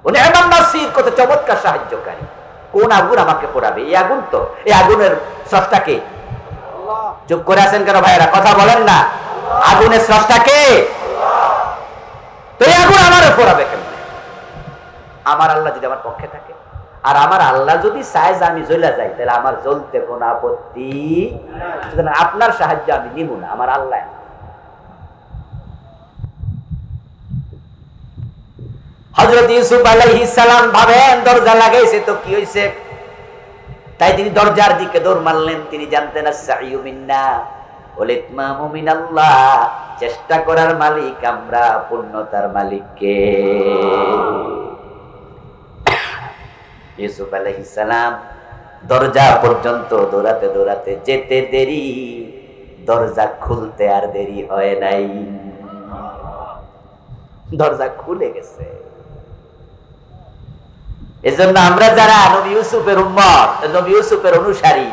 ও নি'মান নাসির, কত চমৎকার সাহায্যকারী। কোন আগুন আমাকে পোড়াবে? এই আগুন তো, এই আগুনের স্রষ্টা কে? আল্লাহ। চুপ করে আছেন কেন ভাইরা? কথা বলেন না। আগুনের স্রষ্টা কে? আল্লাহ। তো এই আগুন আমারে পোড়াবে কেন? আমার আল্লাহ যদি আমার পক্ষে থাকে, আর আমার আল্লাহ যদি চায় যে আমি জ্বলে যাই, তাহলে আমার জ্বলতে কোনো আপত্তি নাই। আপনার সাহায্য আমি নিব না, আমার আল্লাহ। হযরত ইউসুফ আলাইহিস সালাম ভাবেন দরজা লাগাইছে তো কি হইছে, তাই তিনি দরজার দিকে দৌড় মারলেন। তিনি জানতেন আস-সাইয়ু মিন্না ওয়াল ইতমামু মিনাল্লাহ, চেষ্টা করার মালিক আমরা, পূর্ণতার মালিক কে? ইউসুফ আলাইহিস সালাম দরজা পর্যন্ত দৌড়াতে দৌড়াতে যেতে দেরি, দরজা খুলতে আর দেরি হয় নাই, দরজা খুলে গেছে। এজন্য আমরা যারা নবী ইউসুফের উম্মত, নবী ইউসুফের অনুসারী,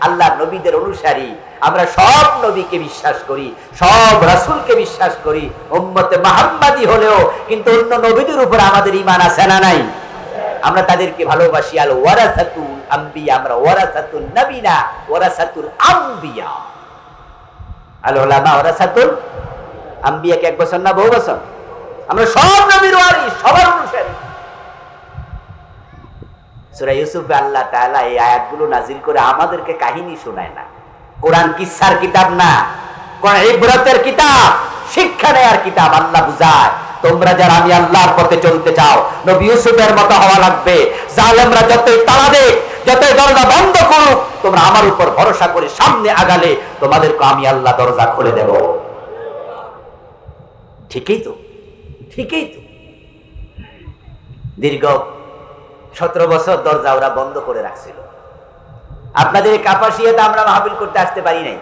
আল্লাহর নবীদের অনুসারী, আমরা সব নবীকে বিশ্বাস করি, সব রাসূলকে বিশ্বাস করি, উম্মতে মুহাম্মাদি হলেও কিন্তু অন্য নবীদের উপর আমাদের ঈমান আছে না নাই? আমরা তাদেরকে ভালোবাসি। আল ওয়ারাসাতুল আম্বিয়া, আমরা ওয়ারাসাতুন নবী না, ওয়ারাসাতুল আম্বিয়া। আল উলামা ওয়ারাসাতুল আম্বিয়া। কে এক বছর না বহু বছর? আমরা সব নবীর ওয়ারিস, সবার অনুসারী। সূরা ইউসুফে আল্লাহ তাআলা এই আয়াতগুলো নাজিল করে আমাদেরকে কাহিনী শোনায় না। কোরআন কিসসার কিতাব না, কোরআন ইবরাতের কিতাব, শিক্ষা নেয়ার কিতাব। আল্লাহ বুঝায়, তোমরা যারা আমি আল্লাহর পথে চলতে চাও, নবী ইউসুফের মতো হওয়া লাগবে। জালেমরা যতই তাড়া দেখ, যতই দরজা বন্ধ করুক, তোমরা আমার উপর ভরসা করে সামনে আগালে তোমাদেরকে আমি আল্লাহ দরজা খুলে দেব। ঠিকই তো, ঠিকই তো। দীর্ঘ 17 বছর দরজা ওরা বন্ধ করে রাখছিল। আপনাদের কাপাসিয়াতে আমরা মাহফিল করতে আসতে পারি নাই।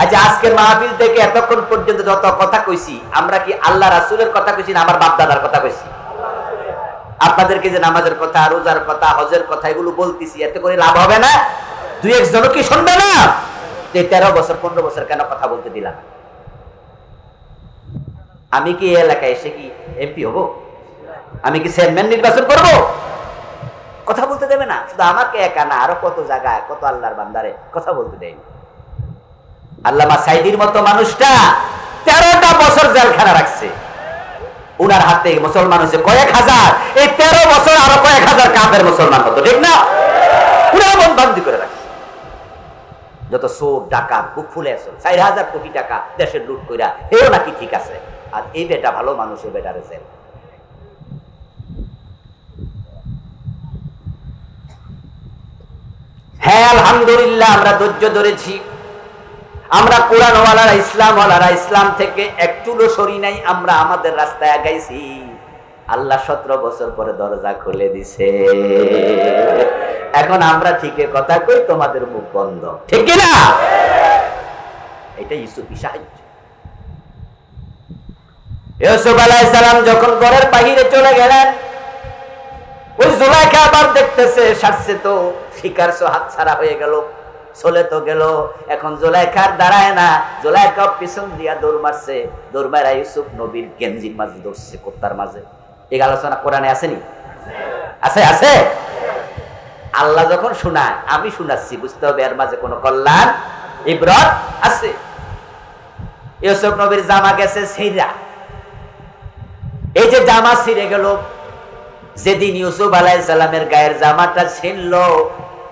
আচ্ছা, আজকের মাহফিল থেকে এতক্ষণ পর্যন্ত যত কথা কইছি, আমরা কি আল্লাহ রাসূলের কথা কইছি না আমার বাপ দাদার কথা কইছি? আপনাদেরকে যে নামাজের কথা, রোজার কথা, হজের কথা এগুলো বলতেছি, এতে করে লাভ হবে না? দুই একজনও কি শুনবে না? যে 13 বছর 15 বছর কেন কথা বলতে দিলাম? আমি কি এই এলাকায় এসে কি এমপি হব? আমি কি চেয়ারম্যান নির্বাচন করব? কথা বলতে দেবে না। শুধু আমাকে একা না, আরো কত জায়গায় কত আল্লাহর বান্দারে কথা বলতে দেয়। আল্লামা সাইদির মতো মানুষটা 13টা বছর জেলখানা রাখছে। উনার হাতে মুসলমান হয়েছে কয়েক হাজার। এই 13 বছর আরো কয়েক হাজার কাফের মুসলমান হতো, ঠিক না? পুরো বন্দি করে রাখছে। যত চোর ডাকাত বুক ফুলে আছে, 4000 কোটি টাকা দেশের লুট কইরা এও নাকি ঠিক আছে। আর এই বেটা ভালো মানুষ, এই বেটা রয়েছে। হ্যাঁ, আলহামদুলিল্লাহ আমরা ধৈর্য ধরেছি। আমরা কোরআনওয়ালারা, ইসলামওয়ালারা ইসলাম থেকে একটুও সরি নাই। আমরা আমাদের রাস্তায় আগাইছি। আল্লাহ 17 বছর পরে দরজা খুলে দিছে। এখন আমরা ঠিকই কথা কই, তোমাদের মুখ বন্ধ, ঠিক কি না? এটা ইউসুফী সাহায্য। ইউসুফ আলাইহিস সালাম যখন ঘরের বাহিরে চলে গেলেন, ওই জুলাইখা আবার দেখতেছে সারছে তো, শিকার সো হাতছাড়া হয়ে গেল, চলে তো গেল। এখন জুলাইখার দাঁড়ায় না, জুলাইখা পিছন দিয়া দৌড় মারছে। দৌড় মারা ইউসুফ নবীর গেঞ্জির মাঝে ধরছে, কোত্তার মাঝে। এই আলোচনা কোরআনে আসেনি? আছে, আছে। আল্লাহ যখন শোনায়, আমি শোনাচ্ছি, বুঝতে হবে এর মাঝে কোনো কল্যাণ ইবরত আছে। ইউসুফ নবীর জামা গেছে ছিঁড়া। এই যে জামা ছিঁড়ে গেল, যেদিন ইউসুফ আলাইহিস সালামের গায়ের জামাটা ছিনল,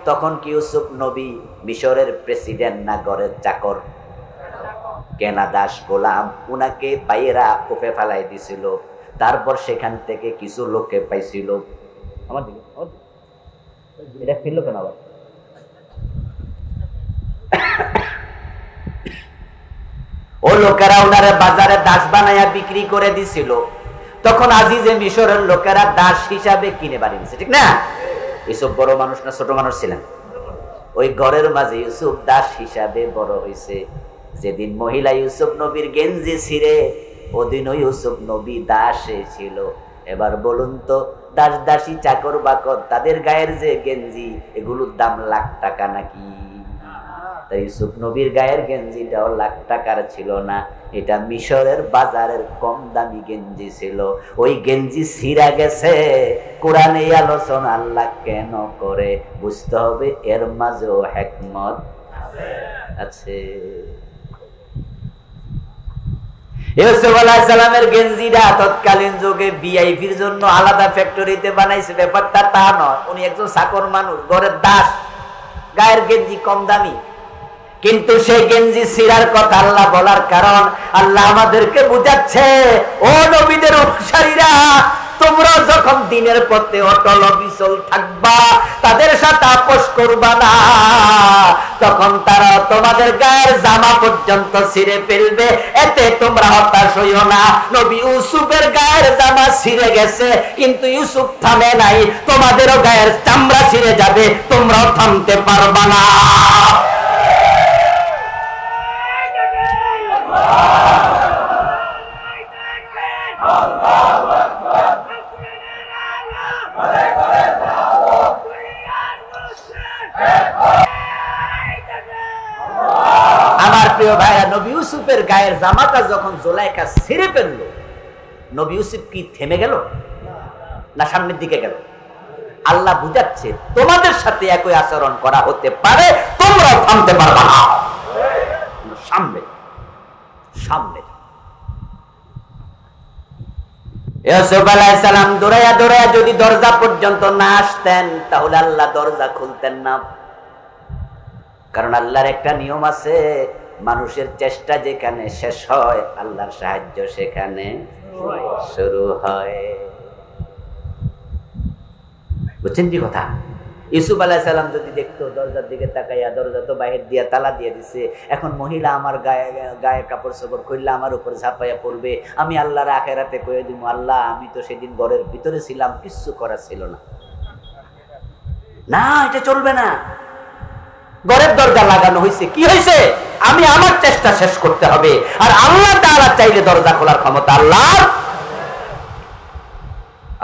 তখন কি ইউসুফ নবী মিশরের প্রেসিডেন্ট না ঘরের চাকর? কেনা দাস গোলাম, উনাকে বাইরা কোপে ফেলাই দিছিল। তারপর সেখান থেকে কিছু লোককে পাইছিল। আমার দিকে এটা ফেললো কেন আবার? ও লোকেরা উনারে বাজারে দাস বানাইয়া বিক্রি করে দিছিল। তখন আজিজে মিশরের লোকেরা দাস হিসাবে কিনে বানিয়েছে, ঠিক না? ইউসুফ বড় মানুষ না ছোট মানুষ ছিলেন? ওই ঘরের মাঝে ইউসুফ দাস হিসাবে বড় হয়েছে। যেদিন মহিলা ইউসুফ নবীর গেঞ্জি ছিঁড়ে, ওদিনও ইউসুফ নবী দাসে ছিল। এবার বলুন তো, দাস দাসী চাকর বাকর তাদের গায়ের যে গেঞ্জি, এগুলোর দাম লাখ টাকা নাকি? তাই ইউসুফ নবীর গায়ের গেঞ্জিটাও লাখ টাকার ছিল না, এটা মিশরের বাজারের কম দামি গেঞ্জি ছিল। ওই গেঞ্জি ছিঁড়া গেছে। কোরআনে আলোচনা আল্লাহ কেন করে, বুঝতে হবে এর মাঝেও হিকমত আছে। ইউসুফ আলাইহিস সালামের গেঞ্জিটা তৎকালীন যুগে ভিআইপির জন্য আলাদা ফ্যাক্টরিতে বানাইছে, ব্যাপারটা তা নয়। উনি একজন চাকর মানুষ, ঘরের দাস, গায়ের গেঞ্জি কম দামি। কিন্তু সেই গেঞ্জি ছিঁড়ার কথা আল্লাহ বলার কারণ, আল্লাহ আমাদেরকে বুঝাচ্ছে, ও নবীদের অনুসারীরা, তোমরা যখন দিনের পথে অটল বিচল থাকবা, তাদের সাথে আপোষ করবা না, তখন তারা তোমাদের গায়ের জামা পর্যন্ত ছিঁড়ে ফেলবে। এতে তোমরা হতাশ হইও না। নবী ইউসুফের গায়ের জামা ছিঁড়ে গেছে, কিন্তু ইউসুফ থামে নাই। তোমাদেরও গায়ের চামড়া ছিঁড়ে যাবে, তোমরাও থামতে পারবা না। ইউসুফের গায়ের জামাটা যখন জুলাইখা ছিঁড়ে ফেললো, নবী ইউসুফ কি থেমে গেল না সামনের দিকে গেল? আল্লাহ বুঝাচ্ছে তোমাদের সাথে একই আচরণ করা হতে পারে, তোমরাও থামতে পারবা না। সামনে সামনে ইউসুফ আলাইহিস সালাম দৌড়ায়া দৌড়ায়া যদি দরজা পর্যন্ত না আসতেন তাহলে আল্লাহ দরজা খুলতেন না। কারণ আল্লাহর একটা নিয়ম আছে, মানুষের চেষ্টা যেখানে শেষ হয় আল্লাহর সাহায্য সেখানে শুরু হয়। বুঝছেন কি কথা? ইউসুফ আলাইহিস সালাম যদি দেখতো দরজার দিকে তাকাইয়া, দরজা তো বাহির দিয়া তালা দিয়ে দিছে, এখন মহিলা আমার গায়ে কাপড় চোপড় করলে আমার উপর ঝাঁপাইয়া পড়বে, আমি আল্লাহর আখিরাতে কয়ে দিব, আল্লাহ আমি তো সেদিন ঘরের ভিতরে ছিলাম, কিচ্ছু করার ছিল না। না, এটা চলবে না। ঘরের দরজা লাগানো হয়েছে, কি হয়েছে? আমি আমার চেষ্টা শেষ করতে হবে, আর আল্লাহ তাআলা চাইলে দরজা খোলার ক্ষমতা আল্লাহর।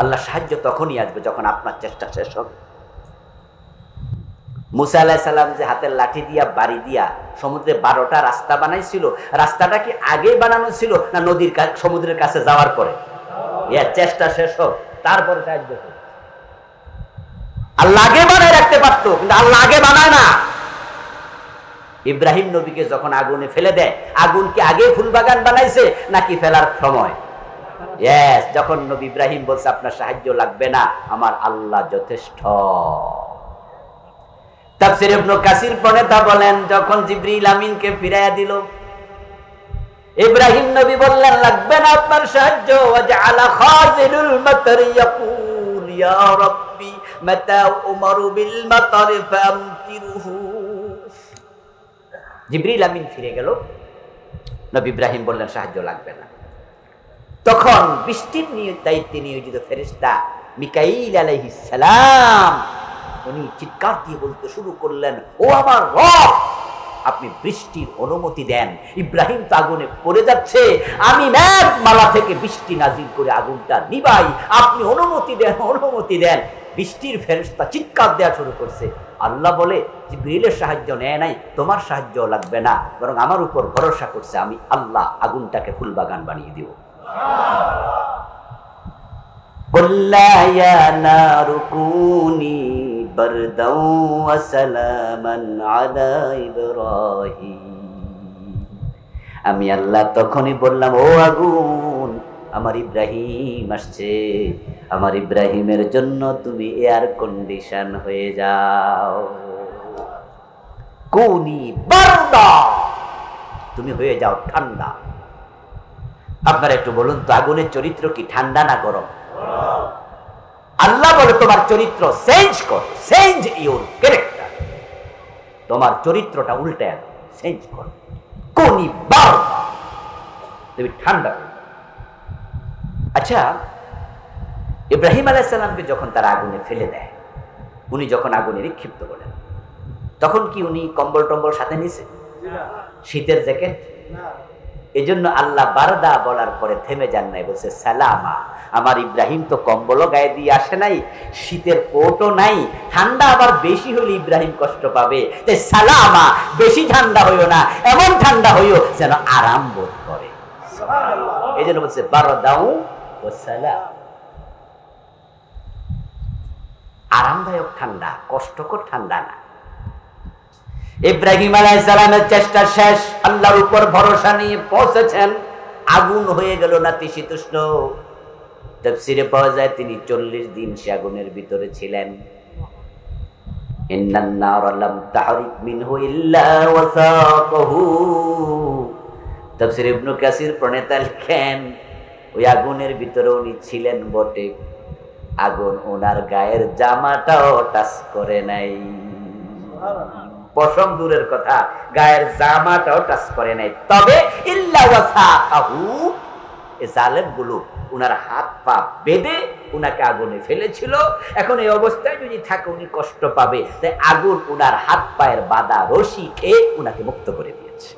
আল্লাহ সাহায্য তখনই আসবে যখন আপনার চেষ্টা শেষ হবে। মুসা আলাইহিস সালাম যে হাতের লাঠি দিয়া বাড়ি দিয়া সমুদ্রে 12টা রাস্তা বানাইছিল, রাস্তাটা কি আগে বানানো ছিল না নদীর সমুদ্রের কাছে যাওয়ার পরে? চেষ্টা শেষ হোক তারপরে সাহায্য হবে। আল্লাহ আগে বানায় রাখতে পারতো, কিন্তু আল্লাহ আগে বানায় না। ইব্রাহিম নবীকে যখন আগুনে ফেলে দেয়, আগুন কি আগে ফুলবাগান বানাইছে নাকি ফেলার সময়? যখন নবী ইব্রাহিম বলছে আপনার সাহায্য লাগবে না, আমার আল্লাহ যথেষ্ট। তাফসীর ইবনে কাসির প্রণেতা বলেন, যখন জিবরিল আমিনকে ফিরাইয়া দিল, ইব্রাহিম নবী বললেন লাগবে না আপনার সাহায্য। ওয়াজআলা খাযিনুল মাতার ইয়াকুল ইয়া রাব্বি মাতা উমারু বিল মাতার ফামতিরহু। জিবরিল আমিন ফিরে গেল, নবী ইব্রাহিম বললেন সাহায্য লাগবে না। তখন বৃষ্টির দায়িত্বে নিয়োজিত ফেরেশতা মিকাইল আলাইহিস সালাম উনি চিৎকার দিয়ে বলতে শুরু করলেন, ও আমার রব, আপনি বৃষ্টির অনুমতি দেন। ইব্রাহিম তো আগুনে পড়ে যাচ্ছে, আমি মেঘমালা থেকে বৃষ্টি নাজিল করে আগুনটা নিভাই, আপনি অনুমতি দেন, অনুমতি দেন। বৃষ্টির ফেরেশতা চিৎকার দেওয়া শুরু করছে। আল্লাহ বলে, জিবরিলের সাহায্য নেয় নাই, তোমার সাহায্য লাগবে না, বরং আমার উপর ভরসা করছে, আমি আল্লাহ আগুনটাকে ফুলবাগান বানিয়ে দিব। কুল্লা ইয়া নারু কুনি বারদাও ওয়া সালামান আলা ইব্রাহিম। আমি আল্লাহ তখনই বললাম, ও আগুন, আমার ইব্রাহিম আসছে, আমার ইব্রাহিমের জন্য তুমি এয়ার কন্ডিশন হয়ে যাও। কুনি বারদা, তুমি হয়ে যাও ঠান্ডা। আপনারা একটু বলুন তো, আগুনের চরিত্র কি ঠান্ডা না গরম? আল্লাহ বলে তোমার চরিত্র চেঞ্জ কর, চেঞ্জ ইউর ক্যারেক্টার, তোমার চরিত্রটা উল্টে চেঞ্জ কর। কোনি বারদা, তুমি ঠান্ডা। আচ্ছা, ইব্রাহিম আলাইহিস সালামকে যখন তারা আগুনে ফেলে দেয়, উনি যখন আগুনে নিক্ষিপ্ত করেন, তখন কি উনি কম্বল টম্বল সাথে নিছে? শীতের জ্যাকেট? এজন্য আল্লাহ বারদা বলার পরে থেমে যান নাই, বলছে সালামা। আমার ইব্রাহিম তো কম্বলও গায়ে দিয়ে আসে নাই, শীতের কোটও নাই, ঠান্ডা আবার বেশি হইলে ইব্রাহিম কষ্ট পাবে, তাই সালামা, বেশি ঠান্ডা হইও না, এমন ঠান্ডা হইও যেন আরাম বোধ করে। এই জন্য বলছে বারদাউ ওয়া সালাম, আরামদায়ক ঠান্ডা, কষ্টকর ঠান্ডা না। ইব্রাহিম আলাইহিস সালামের চেষ্টা শেষ, আল্লাহর উপর ভরসা নিয়ে পৌঁছেছেন, আগুন হয়ে গেল নাতিশীতোষ্ণ। তাফসীরে পাওয়া যায় তিনি 40 দিন সে আগুনের ভিতরে ছিলেন। ইন্নান নারা লাম তাহরিক মিনহু ইল্লা ওয়াসাকাহু। তাফসীর ইবনে কাসির প্রণেতা লিখেন, ওই আগুনের ভিতরে উনি ছিলেন বটে, আগুন ওনার গায়ের জামাটাও টাচ করে নাই। পশম দূরের কথা, গায়ের জামাটাও টাচ করে নাই। তবে ইল্লা ওয়াসাকাহু, এই জালেমগুলো উনার হাত পা বেঁধে উনাকে আগুনে ফেলেছিল। এখন এই অবস্থায় যদি থাকে উনি কষ্ট পাবে, তাই আগুন উনার হাত পায়ের বাঁধা রশি খেয়ে উনাকে মুক্ত করে দিয়েছে।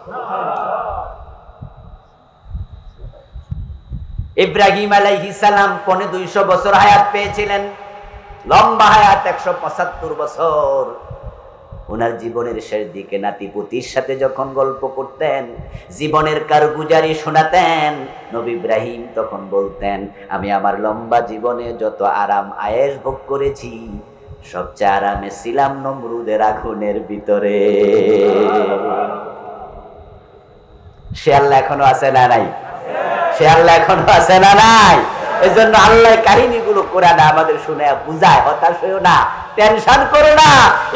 ইব্রাহিম আলাইহিস সালাম 250 বছর হায়াত পেয়েছিলেন, লম্বা হায়াত 175 বছর। ওনার জীবনের শেষ দিকে নাতিপুতির সাথে যখন গল্প করতেন, জীবনের কারগুজারি শোনাতেন, নবী ইব্রাহিম তখন বলতেন, আমি আমার লম্বা জীবনে যত আরাম আয়েশ ভোগ করেছি, সবচেয়ে আরামে ছিলাম নমরুদের আগুনের ভিতরে। সে আল্লাহ এখনো আছে না নাই? সে আল্লাহ এখনো আছে না নাই? এই জন্য আল্লাহ কাহিনীগুলো কোরআনে আমাদের শুনে বুঝায়, হতাশ হইও না, টেনশন করো না।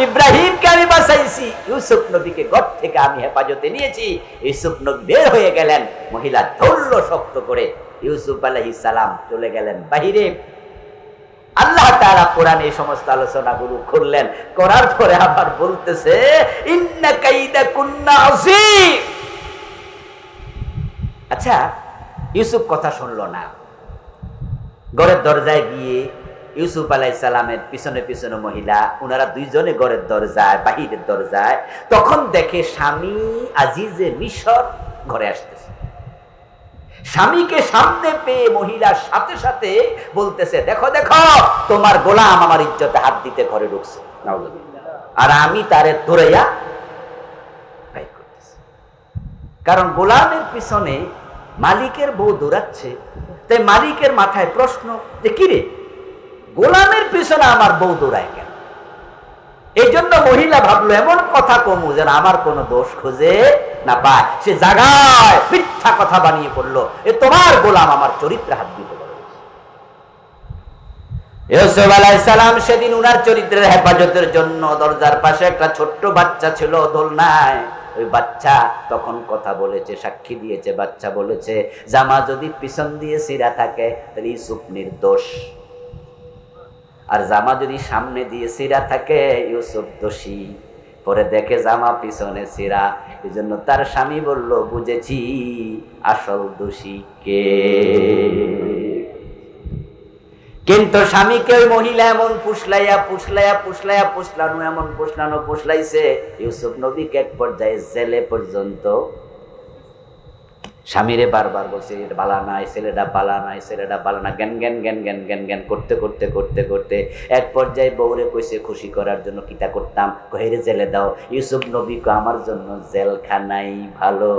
ইব্রাহিমকে আমি বাঁচাইছি, ইউসুফ নবীকে ঘর থেকে আমি হেফাজতে নিয়েছি। ইউসুফ নবী বের হয়ে গেলেন, মহিলা ধরল শক্ত করে, ইউসুফ আলাইহিস সালাম চলে গেলেন বাহিরে। আল্লাহ তাআলা কোরআনে এই সমস্ত আলোচনাগুলো করলেন, করার পরে আবার বলতেছে, ইন্না কাইদাকুন্না আযীম। আচ্ছা, ইউসুফ কথা শুনলো না, ঘরের দরজায় গিয়ে ইউসুফ আলাইহিস সালামের পিছনে পিছনে মহিলা, ওনারা দুইজনে ঘরের দরজায়, বাহিরের দরজায়, তখন দেখে স্বামী আজিজে মিশর ঘরে আসতেছে। স্বামীকে সামনে পেয়ে মহিলার সাথে সাথে বলতেছে, দেখো দেখো তোমার গোলাম আমার ইজ্জতে হাত দিতে ঘরে ঢুকছে, আর আমি তারে ধরেয়া বাইর করতেছি। কারণ গোলামের পিছনে মালিকের বউ দৌড়াচ্ছে, তাই মালিকের মাথায় প্রশ্ন যে কিরে, গোলামের পিছনে আমার বউ দৌড়ায় কেন? এই জন্য মহিলা ভাবলো এমন কথা কমু যেন আমার কোনো দোষ খুঁজে না পায়। সে জায়গায় মিথ্যা কথা বানিয়ে পড়লো, এ তোমার গোলাম আমার চরিত্রে হাত দিতে পারে। ইউসুফ আলাইহিস সালাম সেদিন উনার চরিত্রের হেফাজতের জন্য দরজার পাশে একটা ছোট্ট বাচ্চা ছিল দোলনায়। ওই বাচ্চা তখন কথা বলেছে, সাক্ষী দিয়েছে। বাচ্চা বলেছে, জামা যদি পিছন দিয়ে ছিঁড়া থাকে তাহলে ইউসুফ নির্দোষ, আর জামা যদি সামনে দিয়ে ছিঁড়া থাকে ইউসুফ দোষী। পরে দেখে জামা পিছনে ছিঁড়া, এই জন্য তার স্বামী বলল, বুঝেছি আসল দোষী কে। কিন্তু স্বামীকে ওই মহিলা এমন পুষলানো এমন পুষলাইছে, ইউসুফ নবীকে এক পর্যায়ে জেলে পর্যন্ত স্বামীরে বারবার বলছে, বালা নাই ছেলেটা, বালা নাই ছেলেটা, বালা না, জ্ঞান জ্ঞান জ্ঞান জ্ঞান জ্ঞান জ্ঞান করতে করতে করতে করতে এক পর্যায়ে বউরে কইছে, খুশি করার জন্য কিতা করতাম, কহেরে জেলে দাও। ইউসুফ নবী কো, আমার জন্য জেলখানাই ভালো।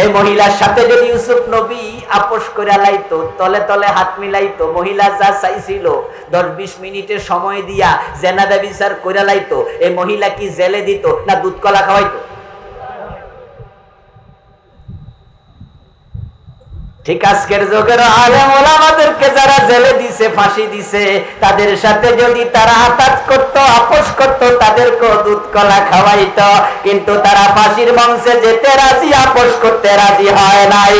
এই মহিলার সাথে যদি ইউসুফ নবী আপোষ করে লাইতো, তলে তলে হাত মিলাইতো, মহিলা যা চাইছিল 10-20 মিনিটের সময় দিয়া জেনাদা বিচার করে লাইতো, এই মহিলা কি জেলে দিত না দুধ কলা খাওয়াইতো? ঠিক আজকের যুগের আলেম ওলামাদেরকে যারা জেলে দিছে, ফাঁসি দিছে, তাদের সাথে যদি তারা আতাত করত, আপোষ করত, তাদেরকেও দুধ কলা খাওয়াইতো। কিন্তু তারা ফাঁসির মঞ্চে যেতে রাজি, আপোষ করতে রাজি হয় নাই।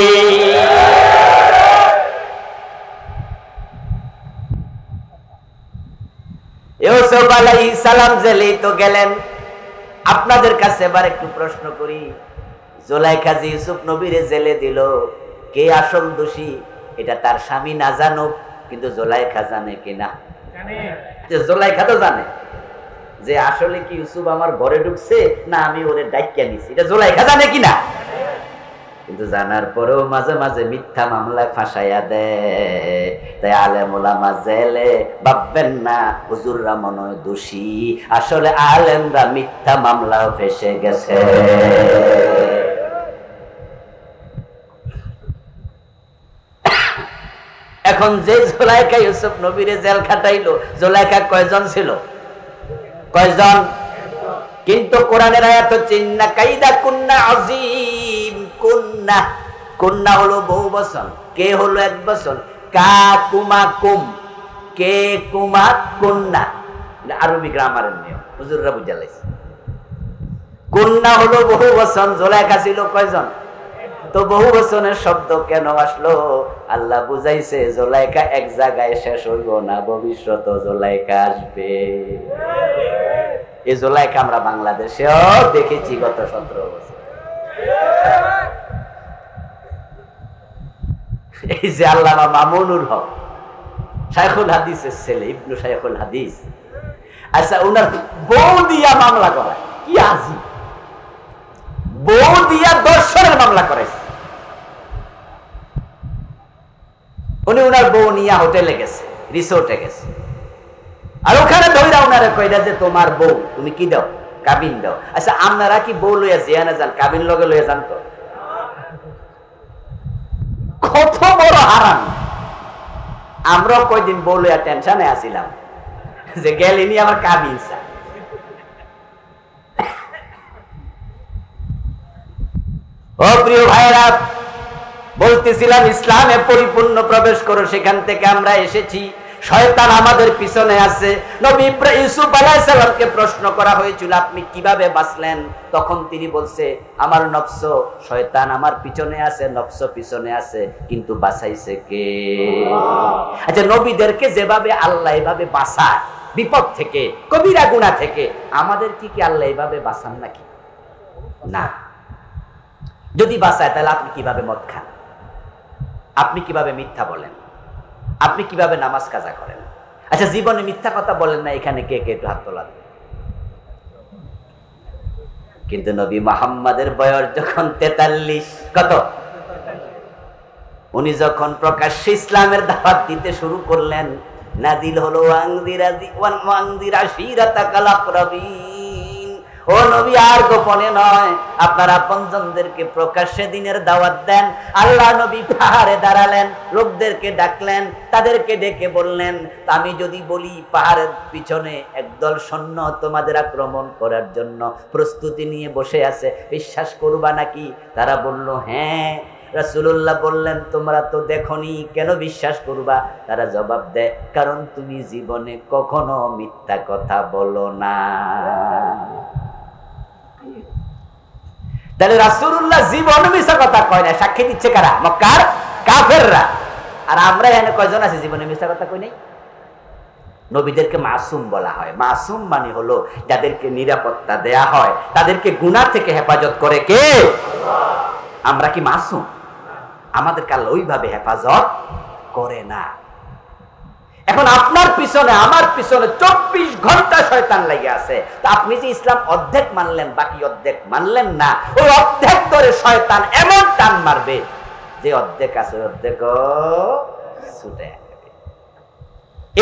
ইউসুফ আলাইহিস সালাম জেলেই তো গেলেন। আপনাদের কাছে এবার একটু প্রশ্ন করি, জুলাইখা যে ইউসুফ নবীরে জেলে দিল, কে আসল দোষী? এটা তার স্বামী না জানুক, কিন্তু জুলাইখা জানে কিনা? জুলাইখা তো জানে যে আসলে কি ইউসুফ আমার ঘরে ঢুকছে না আমি ওরে ডাইক্কা নিছি, এটা জুলাইখা জানে কিনা? কিন্তু জানার পরেও মাঝে মাঝে মিথ্যা মামলায় ফাঁসাইয়া দেয়। তাই আলেম ওলামা জেলে ভাববেন না হুজুররা মনে হয় দোষী, আসলে আলেমরা মিথ্যা মামলাও ফেসে গেছে। এখন যে জুলাইখা ইউসুফ নবীরে জেল খাটাইলো, জুলাইখা কয়জন ছিল? কয়জন? কিন্তু কোরআনের আয়াত হচ্ছে, ইন্না কাইদাকুন্না আযীম। কুন্না, কুন্না হলো বহু বচন, কে হলো এক বচন। কা কুমা কুম, কে কুমা কুন্না, আরবি গ্রামারের নিয়ম, হুজুররা বুঝা লাইছে। কুন্না হলো বহু বচন, জুলাইখা ছিল কয়জন? তো বহু বচনের শব্দ কেন আসলো? আল্লাহ বুঝাইছে, জুলাইখা এক জায়গায় শেষ হইব না, ভবিষ্যৎ জুলাইখা আসবে। এই জুলাইখা আমরা বাংলাদেশেও দেখেছি গত 17 বছর। এই যে আল্লামা মামুনুল হক, শাইখুল হাদিসের ছেলে, ইবনু শাইখুল হাদিস, আচ্ছা উনার বউ দিয়া মামলা করা, কি আজি বউ দিয়া দর্শনের মামলা করেছে। উনি উনার বউ নিয়ে হোটেলে গেছে, রিসোর্টে গেছে, আর ওখানে ধইরা ওনারে কইরা যে তোমার বউ, তুমি কি দাও? কাবিন দাও। আচ্ছা আপনারা কি বউ লইয়া জিয়ানা যান, কাবিন লগে লইয়া যান? তো কত বড় হারাম। আমরাও কয়দিন বউ লইয়া টেনশনে আসিলাম যে গেলেনি আমার কাবিন চা। ও প্রিয় ভাইরা, বলতেছিলাম ইসলামে পরিপূর্ণ প্রবেশ করো, সেখান থেকে আমরা এসেছি। শয়তান আমাদের পিছনে আছে। নবী ইউসুফ আলাইহিস সালামকে প্রশ্ন করা হয়েছিল আপনি কিভাবে বাঁচলেন? তখন তিনি বলছে আমার নফস, শয়তান আমার পিছনে আছে, নফস পিছনে আছে, কিন্তু বাঁচাইছে কে? আচ্ছা নবীদেরকে যেভাবে আল্লাহ এভাবে বাঁচায় বিপদ থেকে, কবিরা গুনাহ থেকে, আমাদের কি আল্লাহ এভাবে বাঁচান নাকি? না। যদি বাঁচায় তাহলে আপনি কিভাবে মদ খান? আপনি কিভাবে মিথ্যা বলেন? আপনি কিভাবে নামাজ কাজা করেন? আচ্ছা জীবনে মিথ্যা কথা বলেন না, এখানে কে কে একটু হাত তোলা? কিন্তু নবী মুহাম্মাদের বয়স যখন 43, কত? উনি যখন প্রকাশ্যে ইসলামের দাওয়াত দিতে শুরু করলেন, নাজিল হলো ওয়ানজির আশিরাতাকাল আকরাবিন। ও নবী আর গোপনে নয়, আপনার আপনজনদেরকে প্রকাশ্যে দিনের দাওয়াত দেন। আল্লাহ নবী পাহাড়ে দাঁড়ালেন, লোকদেরকে ডাকলেন, তাদেরকে ডেকে বললেন আমি যদি বলি পাহাড়ের পিছনে একদল সৈন্য তোমাদের আক্রমণ করার জন্য প্রস্তুতি নিয়ে বসে আছে, বিশ্বাস করবা নাকি? তারা বলল হ্যাঁ। রাসূলুল্লাহ বললেন তোমরা তো দেখোনি, কেন বিশ্বাস করবা? তারা জবাব দেয় কারণ তুমি জীবনে কখনো মিথ্যা কথা বলো না। তাহলে রাসূলুল্লাহ জীবনে মিথ্যা কথা কয় না, সাক্ষী দিচ্ছে কারা? মক্কার কাফেররা। আর আমরা এখানে কয়জন আছে জীবনে মিথ্যা কথা কই নাই? নবীদেরকে মাসুম বলা হয়। মাসুম মানে হলো যাদেরকে নিরাপত্তা দেয়া হয়, তাদেরকে গুনাহ থেকে হেফাজত করে কে? আল্লাহ। আমরা কি মাসুম? আমাদেরকে আল্লাহ ওইভাবে হেফাজত করে না। এখন আপনার পিছনে আমার পিছনে 24 ঘন্টা শয়তান লেগে আছে। তো আপনি যে ইসলাম অর্ধেক মানলেন, বাকি অর্ধেক মানলেন না, ওই অর্ধেক ধরে শয়তান এমন টান মারবে যে অর্ধেক আছে অর্ধেক ছুটে যাবে।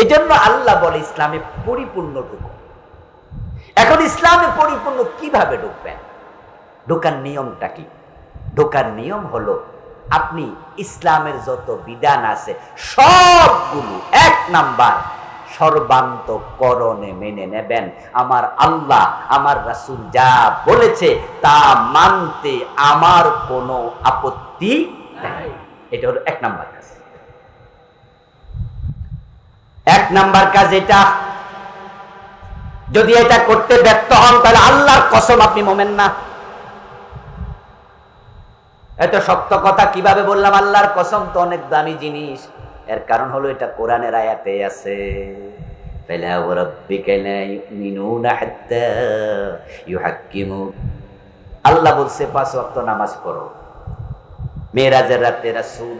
এই জন্য আল্লাহ বলে ইসলামে পরিপূর্ণ ঢুকো। এখন ইসলামে পরিপূর্ণ কিভাবে ঢুকবেন? ঢোকার নিয়মটা কি? ঢোকার নিয়ম হলো আপনি ইসলামের যত বিধান আছে সবগুলো 1 নাম্বার সর্বান্তকরণে মেনে নেবেন। আমার আল্লাহ আমার রাসূল যা বলেছে তা মানতে আমার কোনো আপত্তি নাই। এটা হলো 1 নাম্বার কাজ। 1 নাম্বার কাজ এটা। যদি এটা করতে ব্যর্থ হন তাহলে আল্লাহর কসম আপনি মুমিন না। এত শক্ত কথা কিভাবে বললাম? আল্লাহর কসম তো অনেক দামি জিনিস। এর কারণ হলো এটা কোরআনের আয়াতে আছে, ফালা ওয়ারাব্বিকা লা ইউমিনুনা হাত্তা ইউহাক্কিমু। আল্লাহ বলছে 5 ওয়াক্ত নামাজ পড়ো। মেরাজের রাতে রাসূল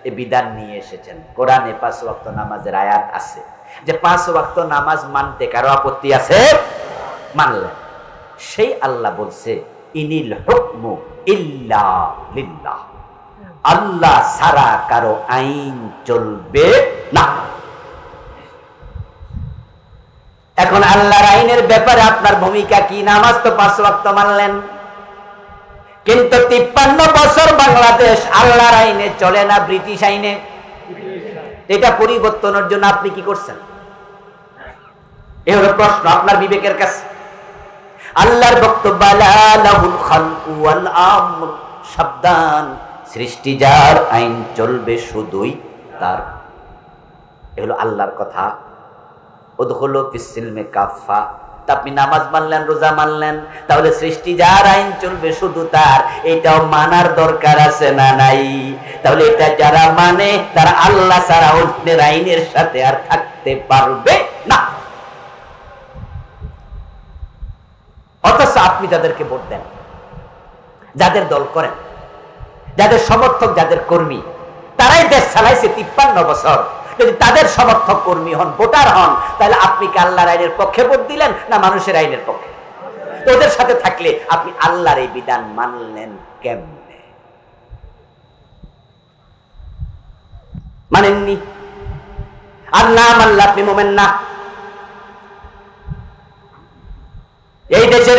এই বিধান নিয়ে এসেছেন। কোরআনে 5 ওয়াক্ত নামাজের আয়াত আছে যে 5 ওয়াক্ত নামাজ মানতে কারো আপত্তি আছে? মানলেন। সেই আল্লাহ বলছে ইনিল হুকমু ইল্লা লিল্লাহ, আল্লাহ ছাড়া কারো আইন চলবে না। এখন আল্লাহর আইনের ব্যাপারে আপনার ভূমিকা কি? নামাজ তো 5 ওয়াক্ত মানলেন, কিন্তু 53 বছর বাংলাদেশ আল্লাহর আইনে চলে না, ব্রিটিশ আইনে। এটা পরিবর্তনের জন্য আপনি কি করছেন? এই হলো প্রশ্ন আপনার বিবেকের কাছে। আল্লাহর বক্তব্য লাহুল খালকু ওয়াল আমর, সাবধান, সৃষ্টি যার, আইন চলবে শুধুই তার। এ হলো আল্লাহর কথা। উদখুলু ফিস সিলমি কাফা। তা আপনি নামাজ মানলেন, রোজা মানলেন, তাহলে সৃষ্টি যার, আইন চলবে শুধু তার, এটাও মানার দরকার আছে না নাই? তাহলে এটা যারা মানে তারা আল্লাহ ছাড়া অন্যের আইনের সাথে আর থাকতে পারবে না। অথচ আপনি যাদেরকে ভোট দেন, যাদের দল করেন, যাদের সমর্থক, যাদের কর্মী, তারাই দেশ চালাইছে 53 বছর। যদি তাদের সমর্থক, কর্মী হন, ভোটার হন, তাহলে আপনি কি আল্লাহর আইনের পক্ষে ভোট দিলেন না মানুষের আইনের পক্ষে? তো ওদের সাথে থাকলে আপনি আল্লাহর এই বিধান মানলেন কেমনে? মানেননি। আর না মানলে আপনি মুমিন না।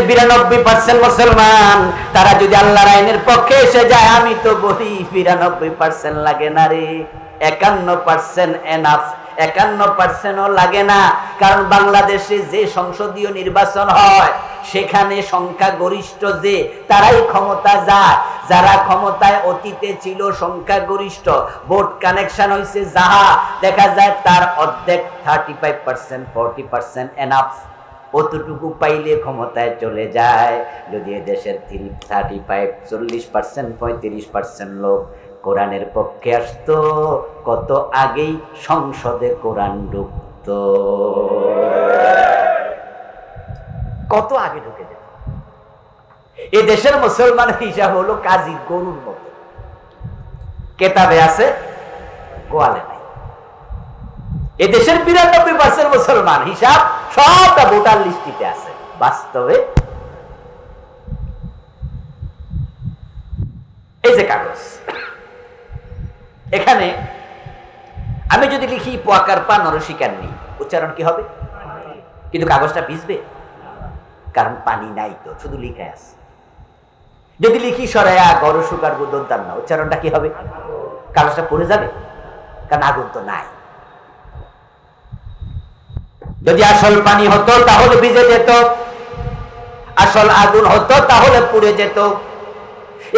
92% মুসলমান, তারা যদি আল্লাহর আইনের পক্ষে এসে যায়, আমি তো বলি 92% লাগে না রে, 51% এনাফ। 51%ও লাগে না, কারণ বাংলাদেশে যে সংসদীয় নির্বাচন হয় সেখানে সংখ্যাগরিষ্ঠ যে তারাই ক্ষমতা যায়। যারা ক্ষমতায় অতীতে ছিল সংখ্যাগরিষ্ঠ, ভোট কানেকশন হয়েছে যাহা, দেখা যায় তার অর্ধেক 35%, 40% এনাফ। অতটুকু পাইলে ক্ষমতায় চলে যায়। যদি দেশের 35, 40%, 35% লোক কোরআনের পক্ষে আসতো, কত আগেই সংসদে কোরআন ঢুকতো, কত আগে ঢুকে যেত। এ দেশের মুসলমান হিসাব হলো কাজীর গরুর মতো, কেতাবে আছে গোয়ালে নাই। এ দেশের 92% মুসলমান হিসাব সবটা ভোটার লিস্টিতে আছে, বাস্তবে এই যে কাগজ, এখানে আমি যদি লিখি পোয়াকার পা নরসিকার নি, উচ্চারণ কি হবে? কিন্তু কাগজটা ভিজবে, কারণ পানি নাই তো, শুধু লিখায় আছে। যদি লিখি সরায়া গরু সুগার বুদন তার না, উচ্চারণটা কি হবে? কাগজটা পড়ে যাবে, কারণ আগুন তো নাই। যদি আসল পানি হতো তাহলে ভিজে যেত, আসল আগুন হতো তাহলে পুড়ে যেত।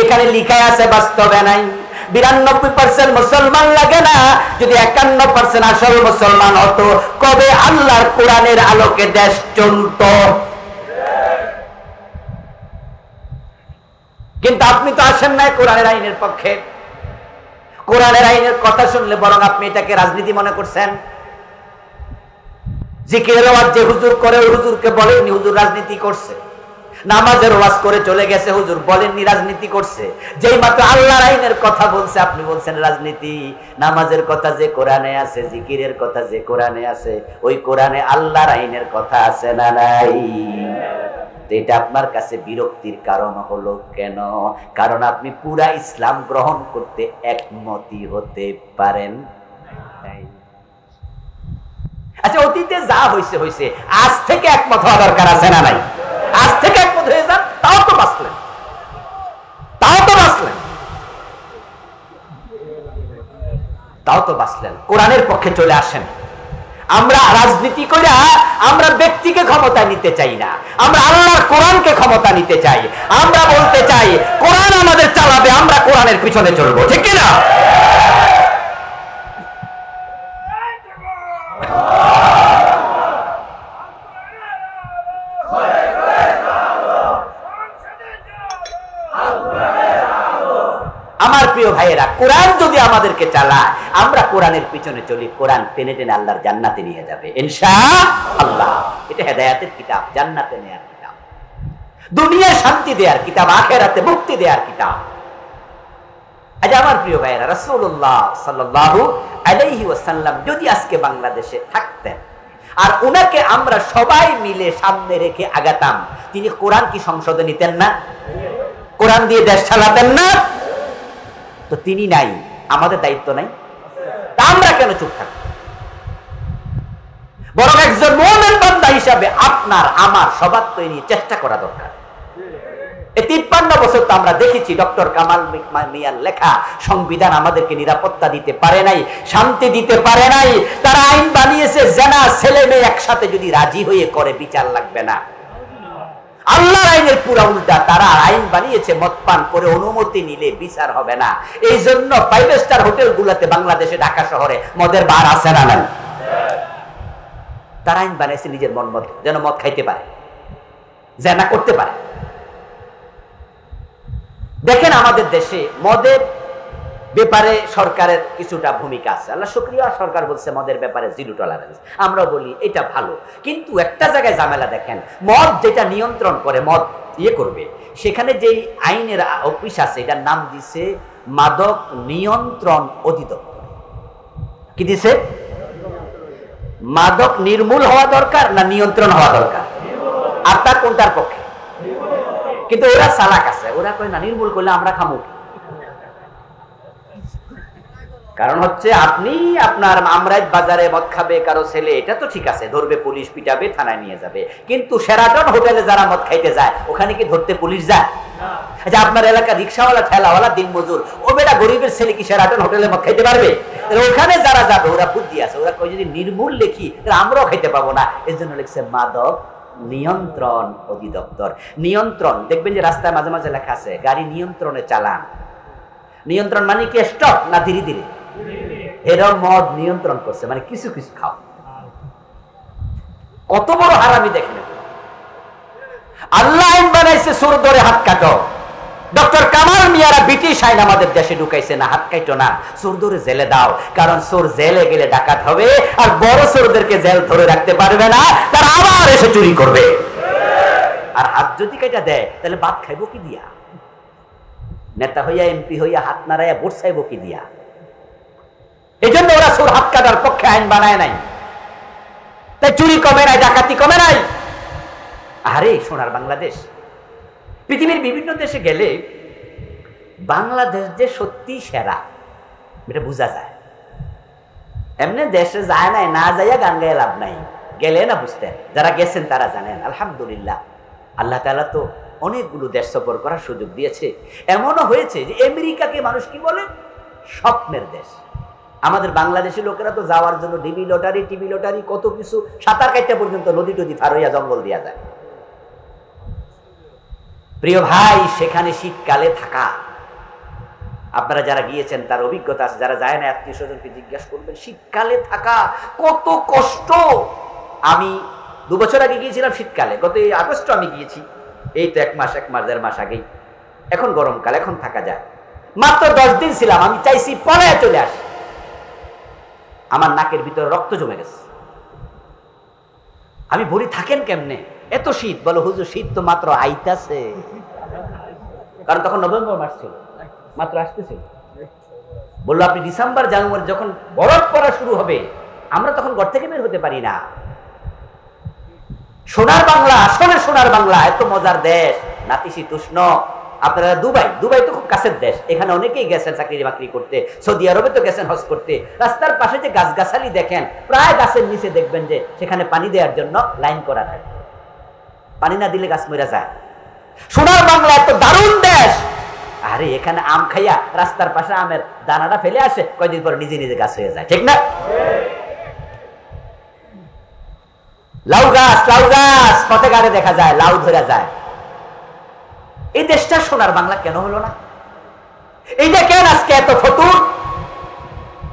এখানে লিখায় আছে, বাস্তবে নাই। 92% মুসলমান লাগে না, যদি 51% আসল মুসলমান হতো, কবে আল্লাহর কোরআনের আলোকে দেশ চলত। কিন্তু আপনি তো আসেন নাই কোরআনের আইনের পক্ষে। কোরআনের আইনের কথা শুনলে বরং আপনি এটাকে রাজনীতি মনে করছেন। জিকিরের ওয়াজ যে হুজুর করে, ওই হুজুরকে বলেননি হুজুর রাজনীতি করছে। নামাজের ওয়াজ করে চলে গেছে হুজুর, বলেননি রাজনীতি করছে। যেই মাত্র আল্লাহর আইনের কথা বলছে, আপনি বলছেন রাজনীতি। নামাজের কথা যে কোরআনে আছে, জিকিরের কথা যে কোরআনে আছে, ওই কোরআনে আল্লাহর আইনের কথা আছে না নাই? এটা আপনার কাছে বিরক্তির কারণ হলো কেন? কারণ আপনি পুরা ইসলাম গ্রহণ করতে একমতই হতে পারেন নাই। আচ্ছা, অতীতে যা হয়েছে হয়েছে, আজ থেকে একমত হওয়া দরকার আছে না নাই? আজ থেকে একমত হয়ে যান, তাও তো বাঁচলেন, তাও তো বাঁচলেন, তাও তো বাঁচলেন। কোরআনের পক্ষে চলে আসেন। আমরা রাজনীতি করে আমরা ব্যক্তিকে ক্ষমতা নিতে চাই না, আমরা আল্লাহর কোরআনকে ক্ষমতা নিতে চাই। আমরা বলতে চাই কোরআন আমাদের চালাবে, আমরা কোরআনের পিছনে চলবো, ঠিক কিনা? আমার প্রিয় ভাইয়েরা, কোরআন যদি আমাদেরকে চালায়, আমরা কোরআনের পিছনে চলি, কোরআন টেনে টেনে আল্লাহর জান্নাতে নিয়ে যাবে ইনশাআল্লাহ। এটা হেদায়েতের কিতাব, জান্নাতে নেয়ার কিতাব, দুনিয়ায় শান্তি দেওয়ার কিতাব, আখিরাতে মুক্তি দেওয়ার কিতাব। আজ আমার প্রিয় ভাইয়েরা, রাসূলুল্লাহ সাল্লাল্লাহু আলাইহি ওয়াসাল্লাম যদি আজকে বাংলাদেশে থাকতেন আর উনাকে আমরা সবাই মিলে সামনে রেখে আগাতাম, তিনি কোরআন কি সংসদে নিতেন না? কোরআন দিয়ে দেশ চালাতেন না? তো তিনি নাই, আমাদের দায়িত্ব নাই? আমরা কেন চুপ থাকব? বরং একজন মুমিন বান্দা হিসাবে আপনার আমার সবার তো নিয়ে চেষ্টা করা দরকার। এই 53 বছর তো আমরা দেখেছি ডক্টর কামাল মিয়ার লেখা সংবিধান আমাদেরকে নিরাপত্তা দিতে পারে নাই, শান্তি দিতে পারে নাই। তারা আইন বানিয়েছে, জেনা ছেলে মেয়ে একসাথে যদি রাজি হয়ে করে বিচার লাগবে না। আল্লাহর আইনের পুরা উল্টা, তারা আইন বানিয়েছে মদ পান করে অনুমতি নিলে বিচার হবে না। এই জন্য 5 স্টার হোটেল গুলাতে বাংলাদেশে, ঢাকা শহরে মদের বার আছে না নাই? তারা আইন বানিয়েছে নিজের মন মতো, যেন মদ খাইতে পারে, জেনা করতে পারে। দেখেন আমাদের দেশে মদের ব্যাপারে সরকারের কিছুটা ভূমিকা আছে, আল্লাহ শুকরিয়া। সরকার বলছে মদের ব্যাপারে 0 টলারেন্স, আমরা বলি এটা ভালো। কিন্তু একটা জায়গায় ঝামেলা দেখেন, মদ যেটা নিয়ন্ত্রণ করে, মদ করবে, সেখানে যেই আইনের অফিস আছে, এটার নাম দিছে মাদক নিয়ন্ত্রণ অধিদপ্তর। কি দিছে? মাদক নির্মূল হওয়া দরকার না নিয়ন্ত্রণ হওয়া দরকার? আপনার কোনটার পক্ষে? কিন্তু ওরা চালাক আছে, ওরা কয় না নির্মূল করলে আমরা খামু, কারণ হচ্ছে আপনি আপনার আমরাই বাজারে মদ খাবে কারো ছেলে, এটা তো ঠিক আছে, ধরবে পুলিশ, পিটাবে, থানায় নিয়ে যাবে। কিন্তু শেরাটন হোটেলে যারা মদ খাইতে যায় ওখানে কি ধরতে পুলিশ যায়? আচ্ছা, আপনার এলাকা রিক্সাওয়ালা, ঠেলাওয়ালা, দিনমজুর, ও বেটা গরিবের ছেলে কি শেরাটন হোটেলে মদ খাইতে পারবে? ওখানে যারা যাবে ওরা বুদ্ধি আছে, ওরা কই যদি নির্মূল লিখি তাহলে আমরাও খাইতে পাবো না। এর জন্য লিখছে মাদক নিয়ন্ত্রণ অধিদপ্তর। নিয়ন্ত্রণ দেখবেন যে রাস্তায় মাঝে মাঝে লেখা আছে গাড়ি নিয়ন্ত্রণে চালান। নিয়ন্ত্রণ মানে কি স্টপ না ধীরে ধীরে? এরা মদ নিয়ন্ত্রণ করছে, মানে কিছু কিছু খাও। কত বড় হারামি দেখেন। আল্লাহ আইন বানাইছে সুর ধরে হাত কাটো। ডক্টর কামাল মিয়ারা ব্রিটিশ আইন আমাদের দেশে ঢুকাইছে না, হাত কাটো না, সুর ধরে জেলে দাও। কারণ সুর জেলে গেলে ডাকাত হবে, আর বড় সুরদেরকে জেল ধরে রাখতে পারবে না, তারা আবার এসে চুরি করবে। আর হাত যদি কাটা দেয় তাহলে ভাত খাইবো কি দিয়া? নেতা হইয়া, এমপি হইয়া হাত নাড়াইয়া ভোট চাইবো কি দিয়া? এই জন্য ওরা সুর হাত কাটার পক্ষে আইন বানায় নাই। তাই চুরি কমে নাই, ডাকাতি কমে নাই। আরে সোনার বাংলাদেশ, পৃথিবীর বিভিন্ন দেশে গেলে বাংলাদেশ যে সত্যি সেরা এটা বোঝা যায়। এমনি দেশে যায় নাই, না যাইয়া গান গায়ে লাভ নাই, গেলে না বুঝতেন। যারা গেছেন তারা জানেন। আলহামদুলিল্লাহ, আল্লাহ তাআলা তো অনেকগুলো দেশ সফর করার সুযোগ দিয়েছে। এমনও হয়েছে যে আমেরিকাকে মানুষ কি বলে? স্বপ্নের দেশ। আমাদের বাংলাদেশের লোকেরা তো যাওয়ার জন্য ডিবি লটারি, টিভি লটারি, কত কিছু, সাঁতার কাটতে পর্যন্ত নদী টদি পার হইয়া জঙ্গল দিয়া যায়। প্রিয় ভাই, সেখানে শীতকালে থাকা, আপনারা যারা গিয়েছেন তার অভিজ্ঞতা আছে, যারা যায় না আত্মীয় স্বজনকে জিজ্ঞাসা করবেন, শীতকালে থাকা কত কষ্ট। আমি 2 বছর আগে গিয়েছিলাম শীতকালে, গত আগস্ট আমি গিয়েছি, এই তো 1 মাস 1.5 মাস আগেই। এখন গরমকাল, এখন থাকা যায়। মাত্র 10 দিন ছিলাম, আমি চাইছি পলায় চলে আসি। আমার নাকের ভিতরে রক্ত জমে গেছে। আমি বলি থাকেন কেমনে, এত শীত? বলো হুজুর শীত তো মাত্র আইতাছে। কারণ তখন নভেম্বর মাস ছিল, মাত্র আসতেছিল। বললো আপনি ডিসেম্বর জানুয়ারি যখন বরফ পড়া শুরু হবে, আমরা তখন ঘর থেকে বের হতে পারি না। সোনার বাংলা, আসলে সোনার বাংলা, এত মজার দেশ, নাতিশীতোষ্ণ। আপনারা দুবাই তো খুব কাছের দেশ, এখানে অনেকেই গেছেন চাকরি বাকরি করতে। সৌদি আরবে তো গেছেন হজ করতে। রাস্তার পাশে যে গাছগাছালি দেখেন, প্রায় গাছের নিচে দেখবেন যে সেখানে পানি দেওয়ার জন্য লাইন করা থাকে। পানি না দিলে গাছ মরে যায়। সোনার বাংলা এত দারুণ দেশ। আরে এখানে আম খাইয়া রাস্তার পাশে আমের দানাটা ফেলে আসে, কয়দিন পর নিজে নিজে গাছ হয়ে যায়, ঠিক না? লাউ গাছ পথে ঘাটে দেখা যায়, লাউ ধরা যায়। এই দেশটা সোনার বাংলা কেন হলো না? এইটা কেন আজকে এত ফতুর?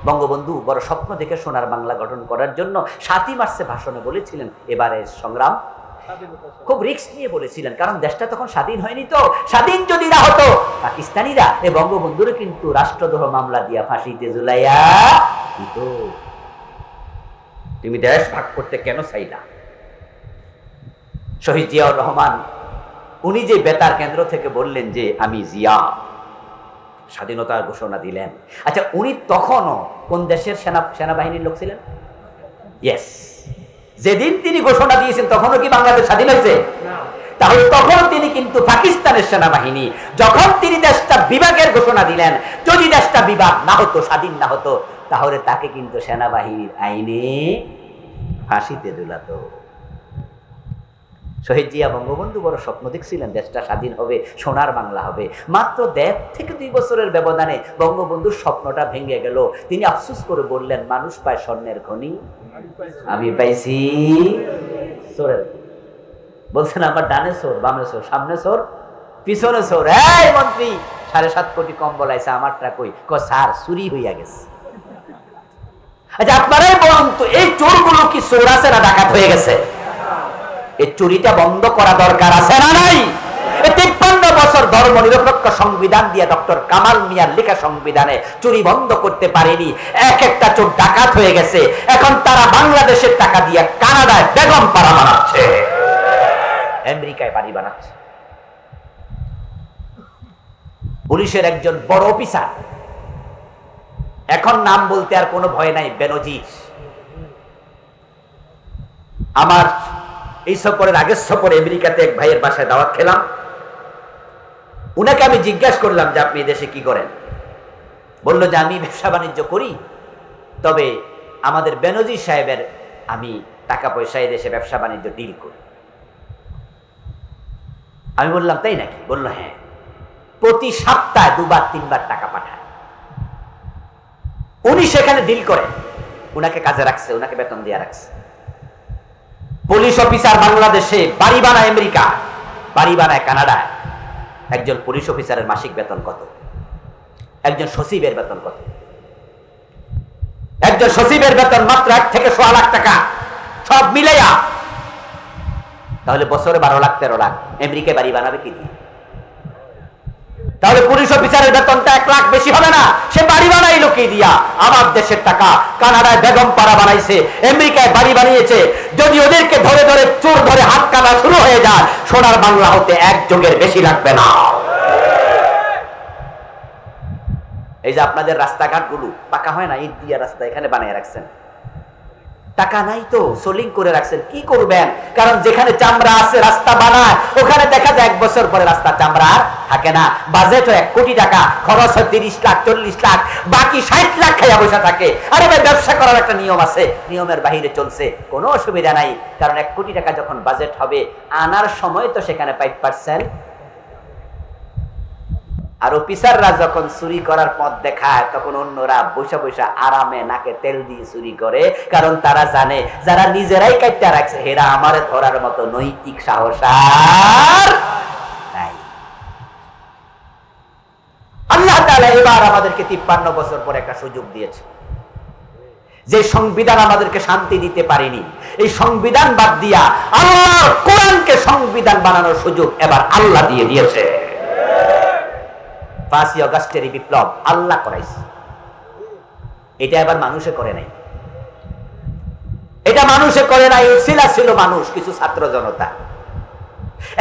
বঙ্গবন্ধু বড় স্বপ্ন দেখে সোনার বাংলা গঠন করার জন্য 7ই মার্চে ভাষণে বলেছিলেন, এবারে সংগ্রাম খুব রিস্ক নিয়ে বলেছিলেন, কারণ দেশটা তখন স্বাধীন হয়নি। তো স্বাধীন যদি না হতো, পাকিস্তানিরা এই বঙ্গবন্ধুরে কিন্তু রাষ্ট্রদ্রোহ মামলা দিয়া ফাঁসিতে ঝুলাইয়া দিত। তুমি দেশ ভাগ করতে কেন চাইলা? শহীদ জিয়াউর রহমান উনি যে বেতার কেন্দ্র থেকে বললেন যে আমি জিয়া, স্বাধীনতার ঘোষণা দিলেন। আচ্ছা, উনি তখনও কোন দেশের সেনাবাহিনীর লোক ছিলেন? ইয়েস। যেদিন তিনি ঘোষণা দিয়েছেন তখনও কি বাংলাদেশ স্বাধীন হয়েছে? তাহলে তখন তিনি কিন্তু পাকিস্তানের সেনাবাহিনী। যখন তিনি দেশটা বিভাগের ঘোষণা দিলেন, যদি দেশটা বিভাগ না হতো, স্বাধীন না হতো, তাহলে তাকে কিন্তু সেনাবাহিনীর আইনে ফাঁসিতে ঝুলাতো। শহীদ জিয়া বঙ্গবন্ধু বড় স্বপ্ন দেখছিলেন দেশটা স্বাধীন হবে, সোনার বাংলা হবে। মাত্র 1.5 থেকে 2 বছরের ব্যবধানে বঙ্গবন্ধুর স্বপ্নটা ভেঙে গেল। তিনি আফসোস করে বললেন, মানুষ পায় স্বর্ণের খনি, আমি পাইছি চোরের। বলছেন আমার ডানে চোর, বামে চোর, সামনে চোর, পিছনে চোর। এই মন্ত্রী 7.5 কোটি কম্বল আইছে, আমারটা কই? স্যার চুরি হইয়া গেছে। আচ্ছা, আপনারাই বলুন তো, এই চোরগুলো কি চোর আছে না ডাকাত হয়ে গেছে? এই চুরিটা বন্ধ করা দরকার আছে না নাই? 53 বছর ধর্ম নিরপেক্ষ সংবিধান দিয়ে ডক্টর কামাল মিয়ার লেখা সংবিধানে চুরি বন্ধ করতে পারেনি। একটা চোর ডাকাত হয়ে গেছে। এখন তারা বাংলাদেশের টাকা দিয়ে কানাডায় বেগম পাড়া বানাচ্ছে, আমেরিকায় বাড়ি বানাচ্ছে। পুলিশের একজন বড় অফিসার, এখন নাম বলতে আর কোনো ভয় নাই, বেনজির। আমার এই সফরের আগের সফরে আমেরিকাতে এক ভাইয়ের বাসায় দাওয়াত খেলাম। উনাকে আমি জিজ্ঞাসা করলাম যে আপনি দেশে কি করেন? বলল যে আমি ব্যবসা বাণিজ্য করি, তবে আমাদের বেনজির সাহেবের আমি টাকা পয়সা দেশে ব্যবসা বাণিজ্য ডিল করি। আমি বললাম তাই নাকি? বলল হ্যাঁ, প্রতি সপ্তাহে 2-3 বার টাকা পাঠায়। উনি সেখানে ডিল করেন, উনাকে কাজে রাখছে, উনাকে বেতন দিয়ে রাখছে। পুলিশ অফিসার বাংলাদেশে, বাড়ি বানায় আমেরিকা, বাড়ি বানায় কানাডায়। একজন পুলিশ অফিসারের মাসিক বেতন কত? একজন সচিবের বেতন কত? একজন সচিবের বেতন মাত্র 1 থেকে 1.5 লাখ টাকা, সব মিলাইয়া। তাহলে বছরে 12 লাখ 13 লাখ আমেরিকায় বাড়ি বানাবে কি দিয়ে? তাহলে পুলিশ অফিসারের বেতনটা 1 লাখ বেশি হবে না? সে বাড়ি বানাইলো কি দিয়া? আমার দেশের টাকা। কানাডায় বেগম পাড়া বানাইছে, আমেরিকায় বাড়ি বানিয়েছে। যদি ওদেরকে ধরে ধরে চোর ধরে হাত কাটা শুরু হয়ে যায়, সোনার বাংলা হতে 1 যুগের বেশি লাগবে না। এই যে আপনাদের রাস্তাঘাট গুলো পাকা হয় না, ইট দিয়া রাস্তা এখানে বানিয়ে রাখছেন, টাকা নাই তো সোলিং করে রাখছেন, কি করবেন? কারণ যেখানে চামড়া আছে রাস্তা বানায়, ওখানে দেখা যায় 1 বছর পরে রাস্তা চামড়া থাকে না। বাজেট হয় 1 কোটি টাকা, খরচ হয় 30 লাখ 40 লাখ, বাকি 60 লাখ খাইয়া বসে থাকে। আরে ভাই, ব্যবসা করার একটা নিয়ম আছে, নিয়মের বাহিরে চলছে, কোনো অসুবিধা নাই। কারণ 1 কোটি টাকা যখন বাজেট হবে, আনার সময় তো সেখানে 5%। আর অফিসাররা যখন চুরি করার পথ দেখায়, তখন অন্যরা বসে বসে আরামে নাকে তেল দিয়ে চুরি করে। কারণ তারা জানে যারা নিজেরাই কাটতে রাখছে, হেরা আমারে ধরার মতো নৈতিক সাহস আর নাই। আল্লাহ তাআলা এবার আমাদেরকে 53 বছর পর একটা সুযোগ দিয়েছে। যে সংবিধান আমাদেরকে শান্তি দিতে পারেনি, এই সংবিধান বাদ দিয়া আল্লাহর কোরআনকে সংবিধান বানানোর সুযোগ এবার আল্লাহ দিয়ে দিয়েছে। 5ই আগস্টের বিপ্লব আল্লাহ করাইছে, এটা এবার মানুষে করে নাই। এটা মানুষে করে নাই, উসিলা ছিল মানুষ, কিছু ছাত্র জনতা।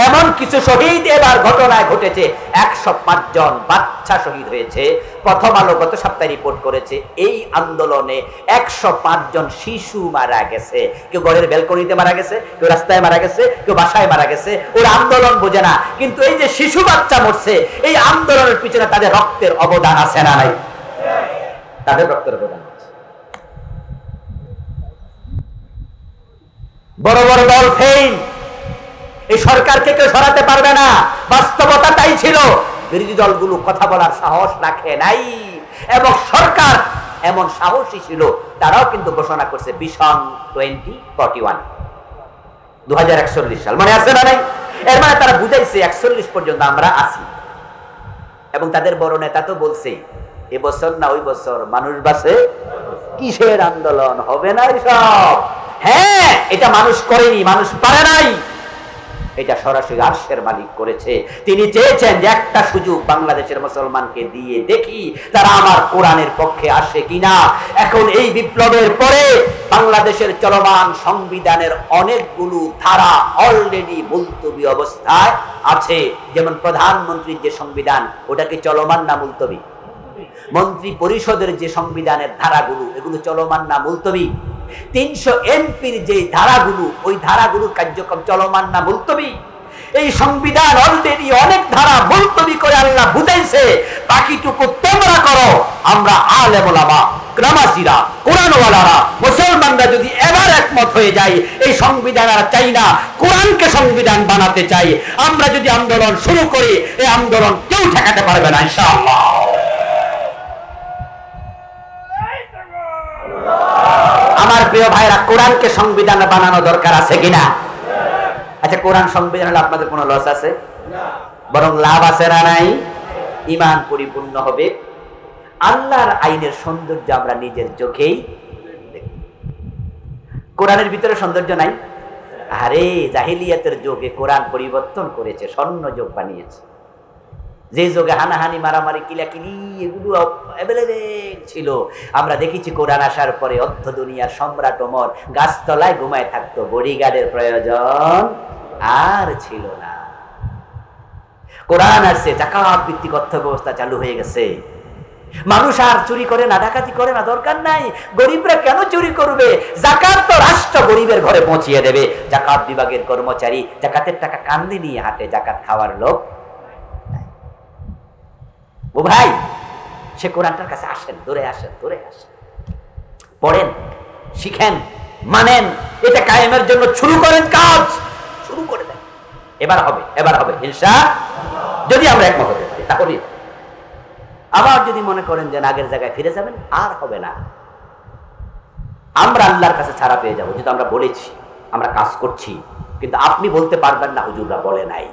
এমন কিছু শহীদ এবার ঘটনায় ঘটেছে। 105 জন বাচ্চা শহীদ হয়েছে। প্রথম আলো গত সপ্তাহে রিপোর্ট করেছে, এই আন্দোলনে 105 জন শিশু মারা গেছে। কেউ ঘরের ব্যালকনিতে মারা গেছে, কেউ রাস্তায় মারা গেছে, কেউ বাসায় মারা গেছে। ওরা আন্দোলন বোঝে না, কিন্তু এই যে শিশু বাচ্চা মরছে, এই আন্দোলনের পিছনে তাদের রক্তের অবদান আছে না নাই? তাদের রক্তের অবদান আছে। বড় বড় দল ফেল, এই সরকারকে কেউ সরাতে পারবে না। বাস্তবতা তাই ছিল। বিরোধী দলগুলো কথা বলার সাহস রাখে নাই, এবং সরকার এমন সাহসী ছিল, তারাও কিন্তু ঘোষণা করছে ভিশন 2041, 2041 সাল, মানে আছে না নাই? এর মানে তারা বুঝাইছে 41 পর্যন্ত আমরা আছি। এবং তাদের বড় নেতা তো বলছে, এবছর না ওই বছর মানুষ বাঁচে, কিসের আন্দোলন হবে না এসব। হ্যাঁ, এটা মানুষ করেনি, মানুষ পারে নাই, এটা সরাসরি আরশের মালিক করেছে। তিনি চেয়েছেন যে একটা সুযোগ বাংলাদেশের মুসলমানকে দিয়ে দেখি তারা আমার কোরআনের পক্ষে আসে কিনা। এখন এই বিপ্লবের পরে বাংলাদেশের চলমান সংবিধানের অনেকগুলো ধারা অলরেডি মুলতবি অবস্থায় আছে। যেমন প্রধানমন্ত্রীর যে সংবিধান, ওটা কি চলমান না মুলতবি? মন্ত্রী পরিষদের যে সংবিধানের ধারাগুলো, এগুলো চলমান না মুলতবি? 300 এমপির যে ধারাগুলো, ওই ধারাগুলোর কার্যক্রম চলমান না মুলতবি? এই সংবিধান অলরেডি অনেক ধারা মুলতবি করে আল্লাহ বুঝাইছে, বাকিটুকু তোমরা করো। আমরা আলেম ওলামা, নামাজিরা, কোরআনওয়ালারা, মুসলমানরা যদি এবার একমত হয়ে যাই, এই সংবিধান আর চাই না, কোরআনকে সংবিধান বানাতে চাই, আমরা যদি আন্দোলন শুরু করি, এই আন্দোলন কেউ ঠেকাতে পারবে না ইনশাআল্লাহ। আমার প্রিয় ভাইরা, কোরআনকে সংবিধান বানানো দরকার আছে কিনা? আচ্ছা, কোরআন সংবিধান হলে আপনাদের কোনো লস আছে? বরং লাভ আছে না নাই? ঈমান পরিপূর্ণ হবে। আল্লাহর আইনের সৌন্দর্য আমরা নিজের চোখেই দেখি। কোরআনের ভিতরে সৌন্দর্য নাই? আরে জাহিলিয়াতের যুগে কোরআন পরিবর্তন করেছে, স্বর্ণ যুগ বানিয়েছে। যে যুগে হানাহানি, মারামারি, কিলাকিলি এগুলো অ্যাভেলেবেল ছিল, আমরা দেখেছি কোরআন আসার পরে অর্ধ দুনিয়ার সম্রাট ওমর গাছতলায় ঘুমায় থাকতো, বডিগার্ডের প্রয়োজন আর ছিল না। কোরআন আসছে, যাকাত ভিত্তিক অর্থ ব্যবস্থা চালু হয়ে গেছে। মানুষ আর চুরি করে না, ডাকাতি করে না, দরকার নাই। গরিবরা কেন চুরি করবে? যাকাত তো রাষ্ট্র গরিবের ঘরে পৌঁছিয়ে দেবে। যাকাত বিভাগের কর্মচারী যাকাতের টাকা কান্দে নিয়ে হাঁটে, যাকাত খাওয়ার লোক। ও ভাই, সে কোরআনটার কাছে আসেন, ধরে আসেন, ধরে আসেন, পড়েন, শিখেন, মানেন, এটা কায়েমের জন্য শুরু করেন, কাজ শুরু করে দেন। এবার হবে, এবার হবে ইনশাআল্লাহ, যদি আমরা একমত হতে পারি। তাহলে আবার যদি মনে করেন যে আগের জায়গায় ফিরে যাবেন, আর হবে না। আমরা আল্লাহর কাছে ছাড়া পেয়ে যাবো, যেটা আমরা বলেছি, আমরা কাজ করছি, কিন্তু আপনি বলতে পারবেন না হুজুররা বলে নাই।